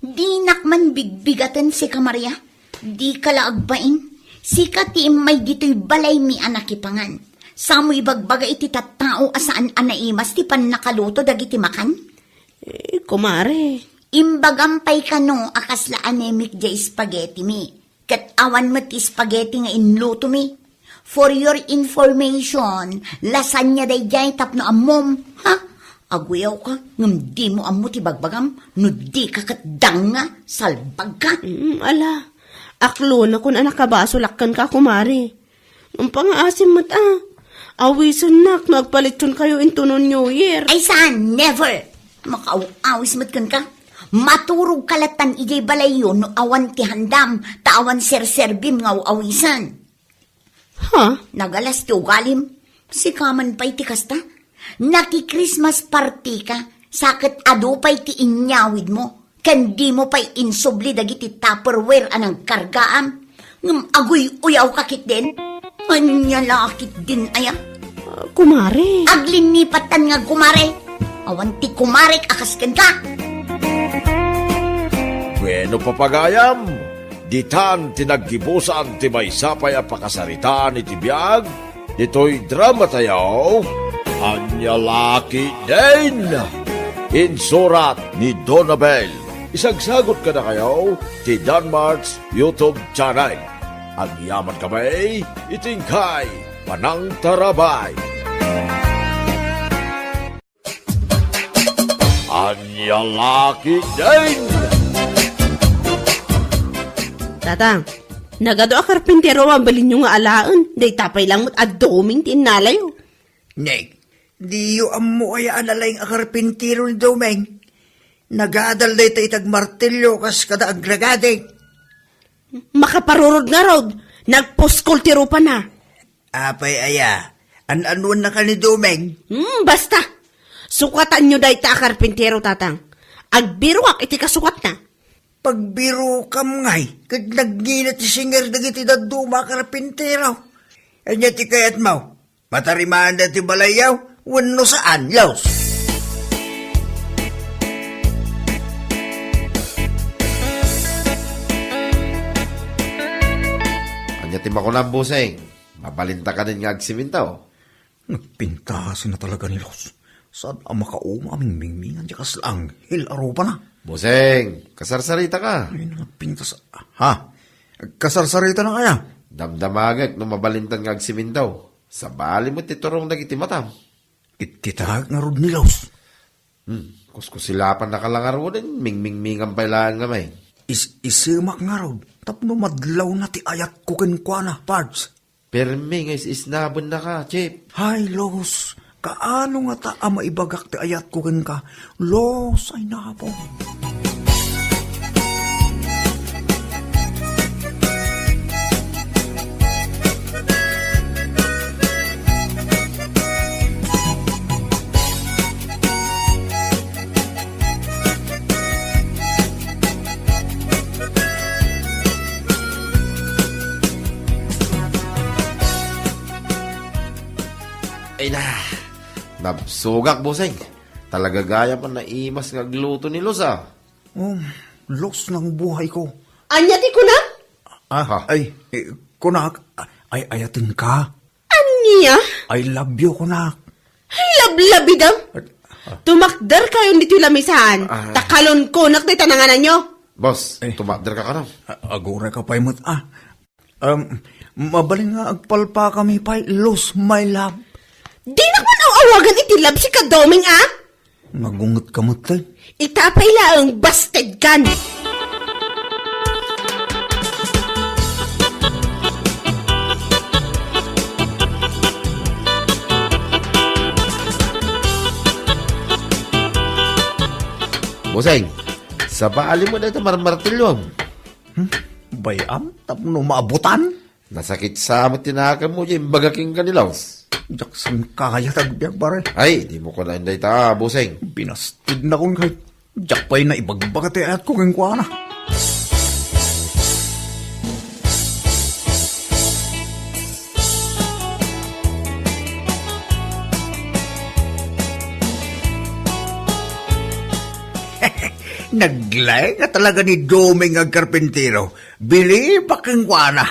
Di nakman bigbigatan si Kamaria. Di kalaagbain. Sika ti may dito'y balay mi anakipangan. Samo ibagbaga iti tattao asaan anaimas ti pan nakaluto dagiti makan? Kumare. Imbagampay ka no akas la anemic jay spaghetti mi. Kat awan mo ti spaghetti nga inluto mi. For your information, lasanya day jay tapno amom. Ha? Aguyaw ka, ngam di mo amo ti bagbagam, no di ka katdanga, salbag ka. Ala, aklo na kun anak kabasulakkan ka kumari. Ang pangaasim mo't awisun nak, nagpalityon kayo into no New Year. Ay saan? Never! Makaawis mo't kan ka. Maturog kalatan ijay balayo no awan ti handam, taawan serserbim nga awisan. Ha? Nagalas ti ugalim, si kaman pa'y ti kasta. Naki-Christmas party ka, sakit ado pa'y ti inyawid mo, kandi mo pa'y insubli dagiti tupperware anang kargaan. Ngam agoy uyaw kakit din, anya lakit din aya. Kumare. Aglinipatan nga kumare, awan ti kumare akasken ka. Bueno papagayam, ditan tinaggibusan ti maysapay a pakasaritaan iti biag, dito'y drama tayo, Anya Laki din. Insurat ni Donabel. Isagsagot ka na kayo ti Danmarks YouTube channel. Ang yaman kamay, itingkay, panang tarabay. Anya Laki din. Tatang, nagado a karpintero ang balin nyo nga alaan. Day tapay lang mo't adoming tinalayo. Nek, di yu ammo ay analay ang karpintero ni Domeng. Nagadal day tayo itag martilyo kas kada agragade. Makaparurod nga rod. Nagposkultiro pa na. Apay aya, an-anuan na ka ni Domeng. Basta. Sukatan nyo day ta karpintero, tatang. Agbiruak iti kasukat na. Pagbiro kam ngay, kag nagginat ti singer dagiti daduma karpintero. Anya ti kayat mo, matarimaan na ti balayaw, wano saan, yaws. Anya ti makunang buseng. Mabalinta ka din nga agsimintaw. Pintasin na talaga ni Los. Saan ang makauma aming mingmingan di kaslang hilaro pa na? Buseng, kasarsarita ka. Ay, pintas... Ha? Kasarsarita na kaya? Damdamagak no mabalintan nga agsimintaw. Sa bali mo titurong dagiti matam. Ititag nga rod ni Los. Kuskusilapan na kalangaro din. Mingmingmingan pa ilaan nga may. Isimak nga rod. Tapno madlaw na ti ayat ko kinkwana, Pards. Permi nga isnabon na ka, Chip. Hay, Los. Kaano nga ta ama ibagak ti ayat ko kin ka? Los, ay napo. Ay na. Nabsugak, buseng. Talaga gaya pa na imas nga gluto ni Los, ah. Los ng buhay ko. Anya ti kuna? Kunak, ay ayatin ka. Anya? I love you, kunak. Ay, lablabidam. Tumakdar kayo dito lamisan. Takalon ko, nakti tananganan nyo. Boss, tumakder ka ka na. Agora ka pa'y mat, mabaling nga agpalpa kami pa'y Los, my love. Di naman ang awagan itilab si kadoming, ah? Nagungot ka mat, Itapay laang busted kan. Buseng, sa baali mo na ito marmartilyo. Bayam, tapno maabutan. Nasakit sa amot tinakan mo yung bagaking kanilaws. Jackson kaya tagbiag pare. Ay, di mo ko na inday ta, buseng. Binastid na kong kahit Jack pa'y na ibagbagat at ko kong kwa na. Naglay nga talaga ni Doming ang karpintero. Bili pa kang kwa na.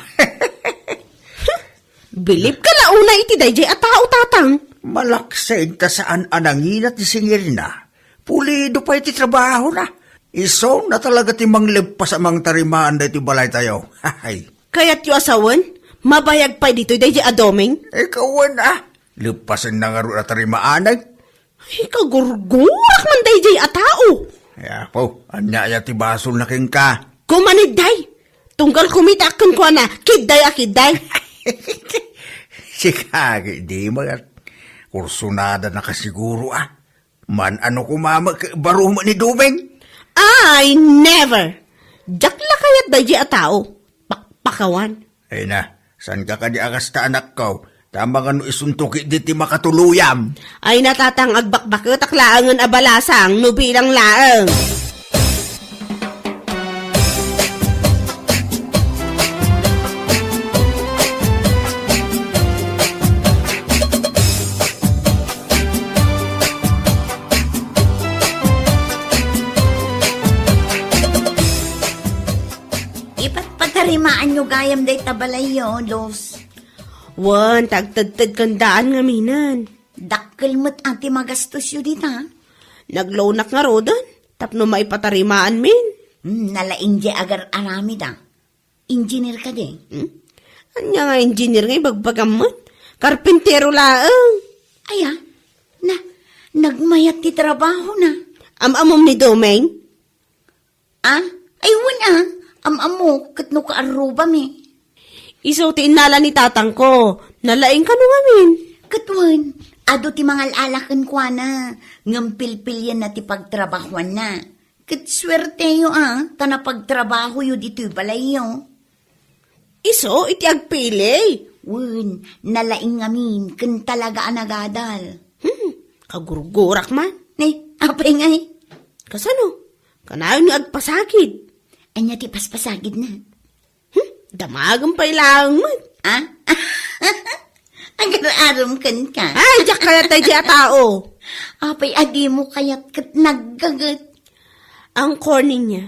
Bilib ka na una iti dayjay at tao tatang. Malaksig ta saan anangin at isingir na. Pulido pa iti trabaho na. Isong na talaga ti manglib pa sa mga tarimaan na iti balay tayo. Hay. Kaya't yu asawan, mabayag pa dito dayjay adoming. Ikawan Lipasan na nga ro na tarimaan ay. Ay, kagurgurak man dayjay at tao. Ya po, anya ti basol na king ka. Kumanid day. Tunggal kumitakan ko na, kiday a kiday. Si Kagi, di mga kursunada na kasiguro Man ano kumama baro mo ni Dumeng? Ay, never! Jak la kayat da di a tao. Pakpakawan. Ay na, saan ka di akas ta anak ko? Tama ka no isuntuki di ti makatuluyam. Ay natatang agbakbakot aklaangan abalasang nubilang laang. Ipatpatarimaan nyo gayam day tabalayo, Los. Wan, tagtagtag kandaan nga minan. Dakkel mo't ati magastos yun dito, ha? Naglonak nga rodan. Tapno maipatarimaan min. Nalaing di agar aramid, ha? Engineer ka di. Anya nga engineer nga ibagbagamot. Karpintero laang. Aya, nagmayat ti trabaho na. Amamom ni Domeng. Ah? Aywan ah. Amamo, katno ka aruba mi. Iso ti inala ni tatang ko. Nalaing ka no ngamin. Katwan, ado ti mga alalakan kwa na. Ngampilpil yan na ti pagtrabahuan na. Kat swerte yo ah. Tana pagtrabaho yo dito'y balay yo. Iso, iti agpili. Wen, nalaing ngamin. Kan talaga anagadal. Kagurgurak man. Apay nga eh. Kasano? Kanayon nga agpasakid. Anya ti paspasagid na. Damagang pailang man. Ah? Agar-aram kan ka. Ay, diyak kaya tayo diya tao. Apay adi mo kayat kat naggagat. Ang corny niya.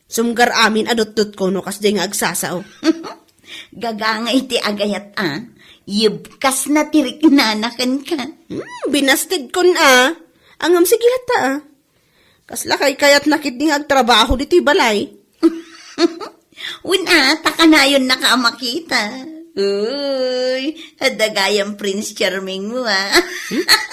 Sumgar amin adot-dot ko no kas di nga agsasaw. Gaganga iti agayat ah. Yibkas na tirik nanakan ka. Binasted kon Angam sige hata Kasla kay kayat nakit nga agtrabaho dito'y balay. Wina, takanayon nakaamakita. Uy, adagayang Prince Charming mo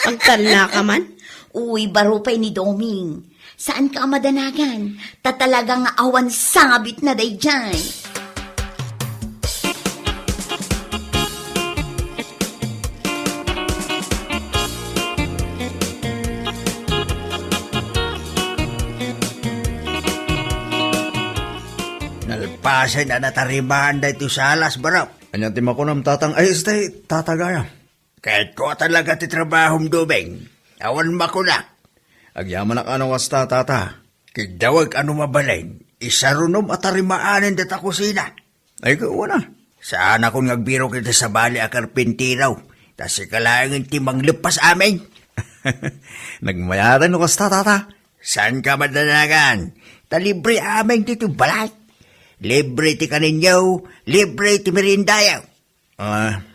Pagtala ka man? Uy, barupay ni Doming. Saan ka madanagan? Tatalagang awan sabit na day dyan. Nalpasan na natarimahan da ito sa alas, baraw. Anya ti makunam tatang ay stay tatagaya. Kahit ko talaga ti trabahong Domeng. Awan makunak. Agyaman ak ano wasta tata. Kigdawag ano mabaleng. Isarunom at tarimaanin data kusina. Ay ko na. Saan akong nagbiro kita sa bali a karpintiraw. Tas ikalangin ti manglipas amin. Nagmayaran no wasta tata. Saan ka madanagan? Talibre amin dito balay. Libre ti kaninyaw, libre ti merindayaw.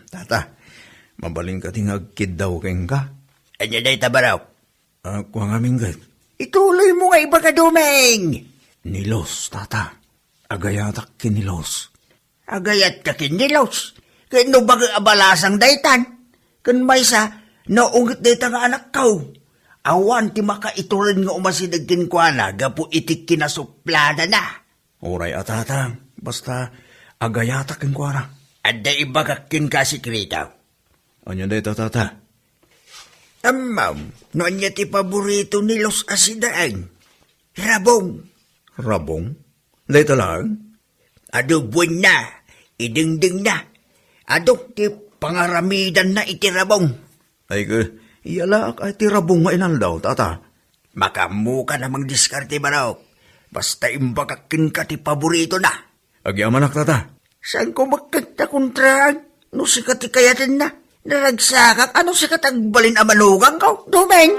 Tata, mabaling ka tingagkid daw keng ka. Anya day tabaraw. Kuha nga minggat. Ituloy mo nga iba ka, Domeng. Nilos, tata. Agayatak kinilos. Agayat ka kinilos. Kano ba abalasang daytan? Kan may sa, naungit dayta nga anak kau. Awan ti makaiturin nga umasinagkin kwa na, gapu itik kinasuplada na. Oray atatang, basta agayatak keng kwa na. Ada iba kakin ka sikritaw. Anya day tata. Amaw, noon niya ti paborito ni Los Asidaan. Rabong. Rabong? Day talang? Ado buwan na, idingding na. Ado ti pangaramidan na iti rabong. Ay ka, iyalak ay ti rabong nga inal daw, tata. Makamuka namang diskarte baraw. Basta imbakakin ka ti paborito na. Agyamanak, tata. Saan ko magkagtakontraan? No sikat ti kayatin na. Naragsakak, ano sikat agbalin amanugang ko, Domeng?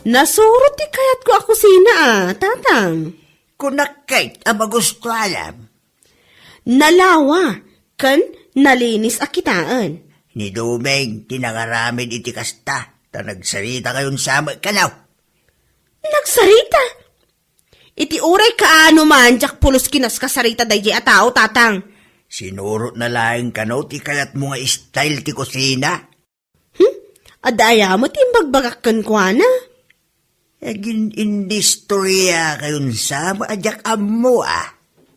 Nasuro ti kayat ko ako sina tatang. Kunakait ang magusto alam. Nalawa, kan nalinis akitaan. Ni Domeng, tinangaramid iti kasta. Ta nagsarita kayon sama kanaw. Nagsarita? Iti uray kaano man, jak pulos kinas kasarita dahi a tao, tatang. Sinurot na laing kanaw ti kayat mo nga style ti kusina. Adaya mo timbagbagakan kwa na. Agin indistorya kayon sama ajak amo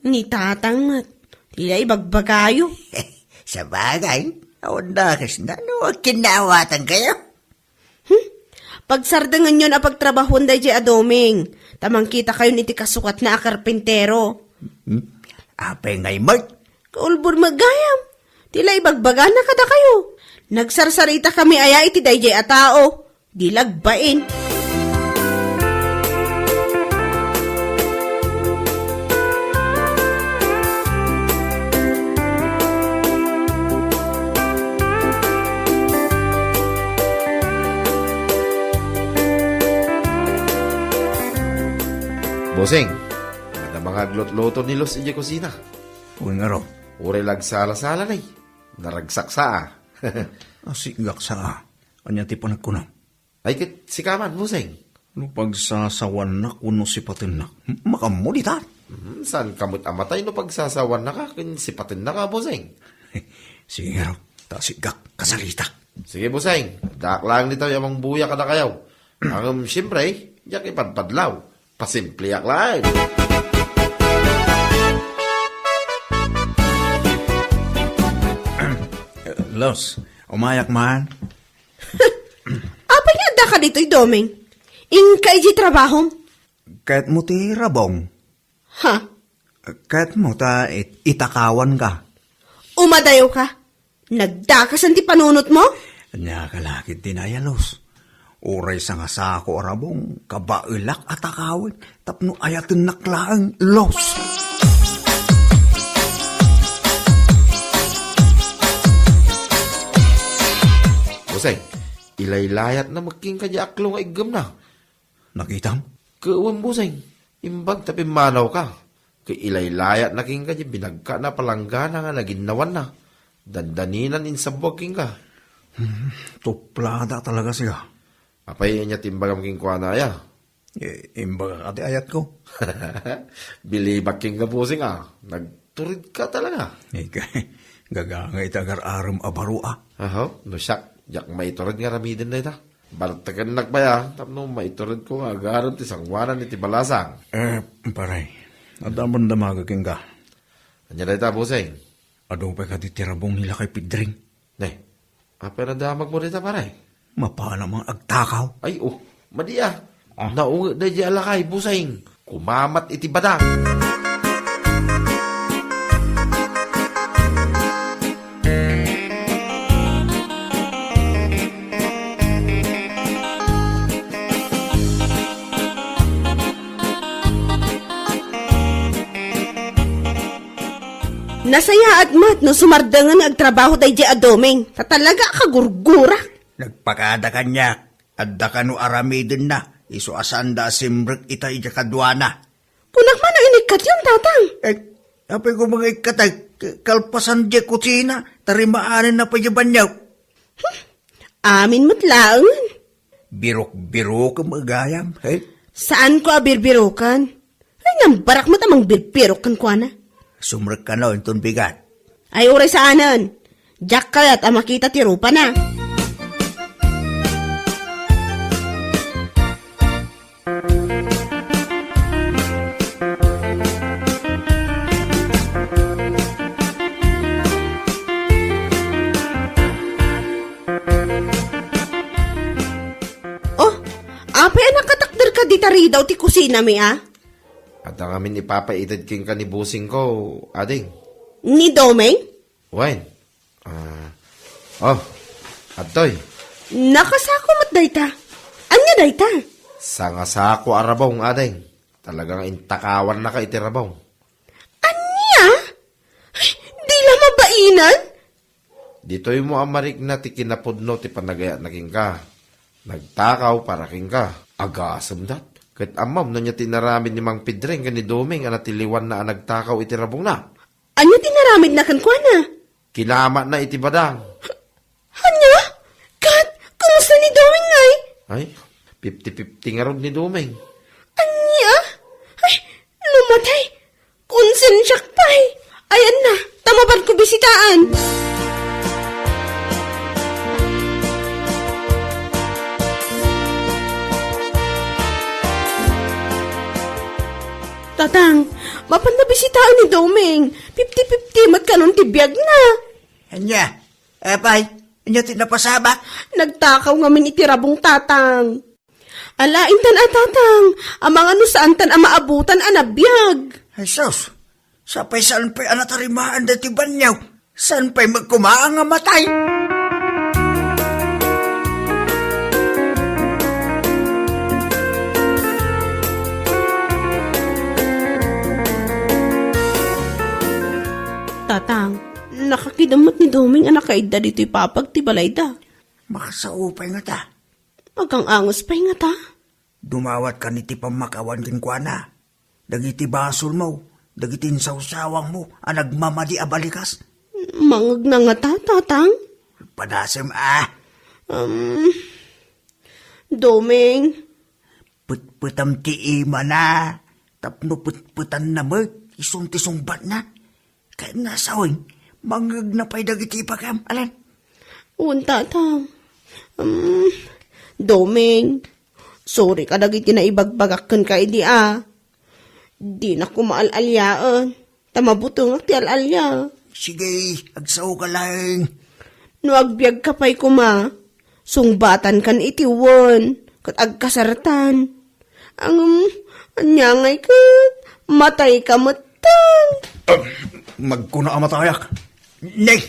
Ni tatang mat. Tila ibagbagayo. Sa bagay, awan dakas na, no, kinawatan kayo. Pagsardangan yun a pagtrabahon day di adoming. Tamang kita kayo ni ti kasukat na akarpintero. Apay ngay, Mark. Kaulbor magayam. Tila ibagbaga na kada kayo. Nagsarsarita kami aya iti day a tao. Di lagbain. Boseng, ada mga glot-loto ni Los ije kusina. Uy nga raw, Ure lagsala-sala na naragsak sa asigak sa anya ti panagkunam. Ay kit si Kaman, Boseng. No pagsasawan na kuno si patin na, makamulitan. Saan kamot amatay no pagsasawan na ka, kun sipatin na ka, Boseng. Sige nga raw, tasigak kasalita. Sige, Boseng, daklang nito yamang buya ka na kayaw. Ang siyempre, yak ipadpadlaw. Pasimpliak lang. Los, umayak man. Apa niya da ka dito'y doming? Ingkay di trabaho? Kahit mo ti rabong, Ha? kahit mo ta itakawan ka. Umadayo ka? Nagdakasan ti panunot mo? Anya kalakit dinaya, Los. Uray sa nga sako arabong, kabailak at akawin, tapno ayatin naklaang Los. Boseng, ilaylayat na magking kanya aklo nga igam na. Nakitam? Kauwan, Boseng, imbag tapi manaw ka. Kay ilaylayat na king kanya binagka na palanggana nga naginawan na. Dandaninan insabwag king ka. Tuplada talaga siya. Apay niya timbagam king kuanaya. Imbaga kati ayat ko. Bilibag king ka, Boseng Nagturid ka talaga. Gagangay tagar aram abarua. Aho, no siyak. Jak maiturid nga ramidin na ita. Bartakan nagpaya, tapno maiturid ko nga agaran ti sangwanan iti balasang. Paray, adaman damaga king ka. Anya na ita, Boseng. Adong pa ka titirabong nila kay Pidring. Ne, apa na damag mo dita, paray? Mapana mga agtakaw. Ay, madiya. Naunga na di alakay, Boseng. Kumamat iti badang. Nasaya at mat no sumardangan agtrabaho day di adoming. Tatalaga kagurgura. Nagpakada kanya, adda ka no aramidin na, iso asanda simbrek ita ija kadwana. Kunak man ang inikat yun, tatang. Apay ko mga ikatay, kalpasan di kusina, tarimaanin na pa banyaw. Amin matlaangan. Birok-biro ka magayam, Saan ko abirbirokan? Ay, nambarak mo tamang birbirokan ko na. Sumrek ka na, itong bigat. Ay, uray saanan. Jack kayat ang makita ti Rupa na. Oh, ape nakatakder ka di tari daw ti kusina mi At ang amin ipapaitid king ka ni Boseng ko, ading. Ni Domeng? Wen. Atoy. Nakasako mat dayta. Anya dayta? Sangasako arabong, ading. Talagang intakawan na ka iti rabong. Anya? Ay, di la mabainan? Dito'y mo amarik na ti kinapudno ti panagaya naging ka. Nagtakaw para king ka. Agasam dat. Kahit amam na niya tinaramid ni Mang Pidring ka ni Domeng ang natiliwan na nagtakaw iti rabong na. Anya tinaramid na kan kwa na? Kilama na iti badang. Anya? Kat, kumusta ni Domeng ngay? Ay, 50-50 nga ron ni Domeng. Anya? Ay, lumatay. Konsensyak pa'y. Ayan na, tamaban ko bisitaan. Tatang, Mapanabisitaan ni Doming. 50-50 mat kanon tibiyag na. Anya, apay, inyo tinapasabak. Nagtakaw ngamin itirabong tatang. Alain tan tatang, ang mga saan tan ang maabutan anabiyag. Ay sus, sapay saan pa'y anatarimaan dati banyaw? Saan pa'y magkumaang nga matay? Tatang, nakakidamot ni Doming anak kaida dito'y papag ti balayda. Makasaupay nga ta. Magang angos pa nga ta. Dumawat ka ni ti pamakawan kinkwana. Dagiti basol mo, dagiti insawsawang mo, ang nagmamadi abalikas. Mangag na nga ta, tatang. Padasem Doming, putputam ti ima na. Tapno putputan na mo, isong bat na. Kaya nasawin, mangag na pa'y dagiti ipakam, alan. un tatang. Doming, sorry ka dagiti na ibagbagakan ka idi Di na ko maalalyaan. Tamabutong ti alalya. Sige, agsaw ka lang. No agbyag ka pa'y kuma, sungbatan kan itiwon, kat agkasaratan. Anyangay kat, matay ka matan. Magkuna amatayak. Nay,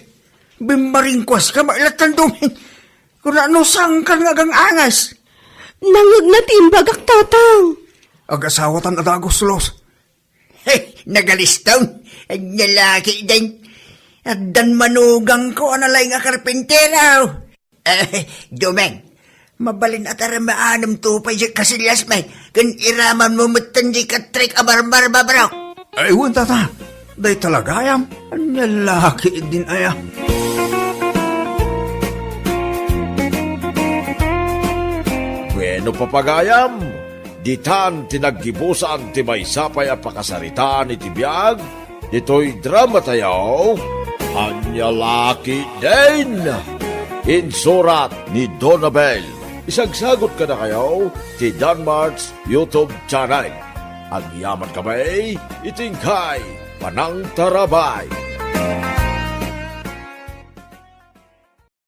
bimaringkwas ka mailatan Doming. Kung ano sang ka nga gang angas. Nangag na timbagak tatang. Agasawatan at aguslos. Hey, nagalistaw. Nalaki din. At dan manugang ko analay nga karpintero. Domeng, mabalin at aramaanam tupay siya kasilyas may. Kan iraman mo mutan di katrik abarbar babraw. Ay, wan tata. Day talaga ayam. Nalaki din aya. Bueno papagayam, ditan tinaggibusan ti maysapay a pakasaritaan iti biag, dito'y drama tayaw, Anyalaki din! Insurat ni Donabel. Isagsagot ka na kayo ti Danmarks YouTube channel. Ang yaman kamay, itingkay, panang tarabay.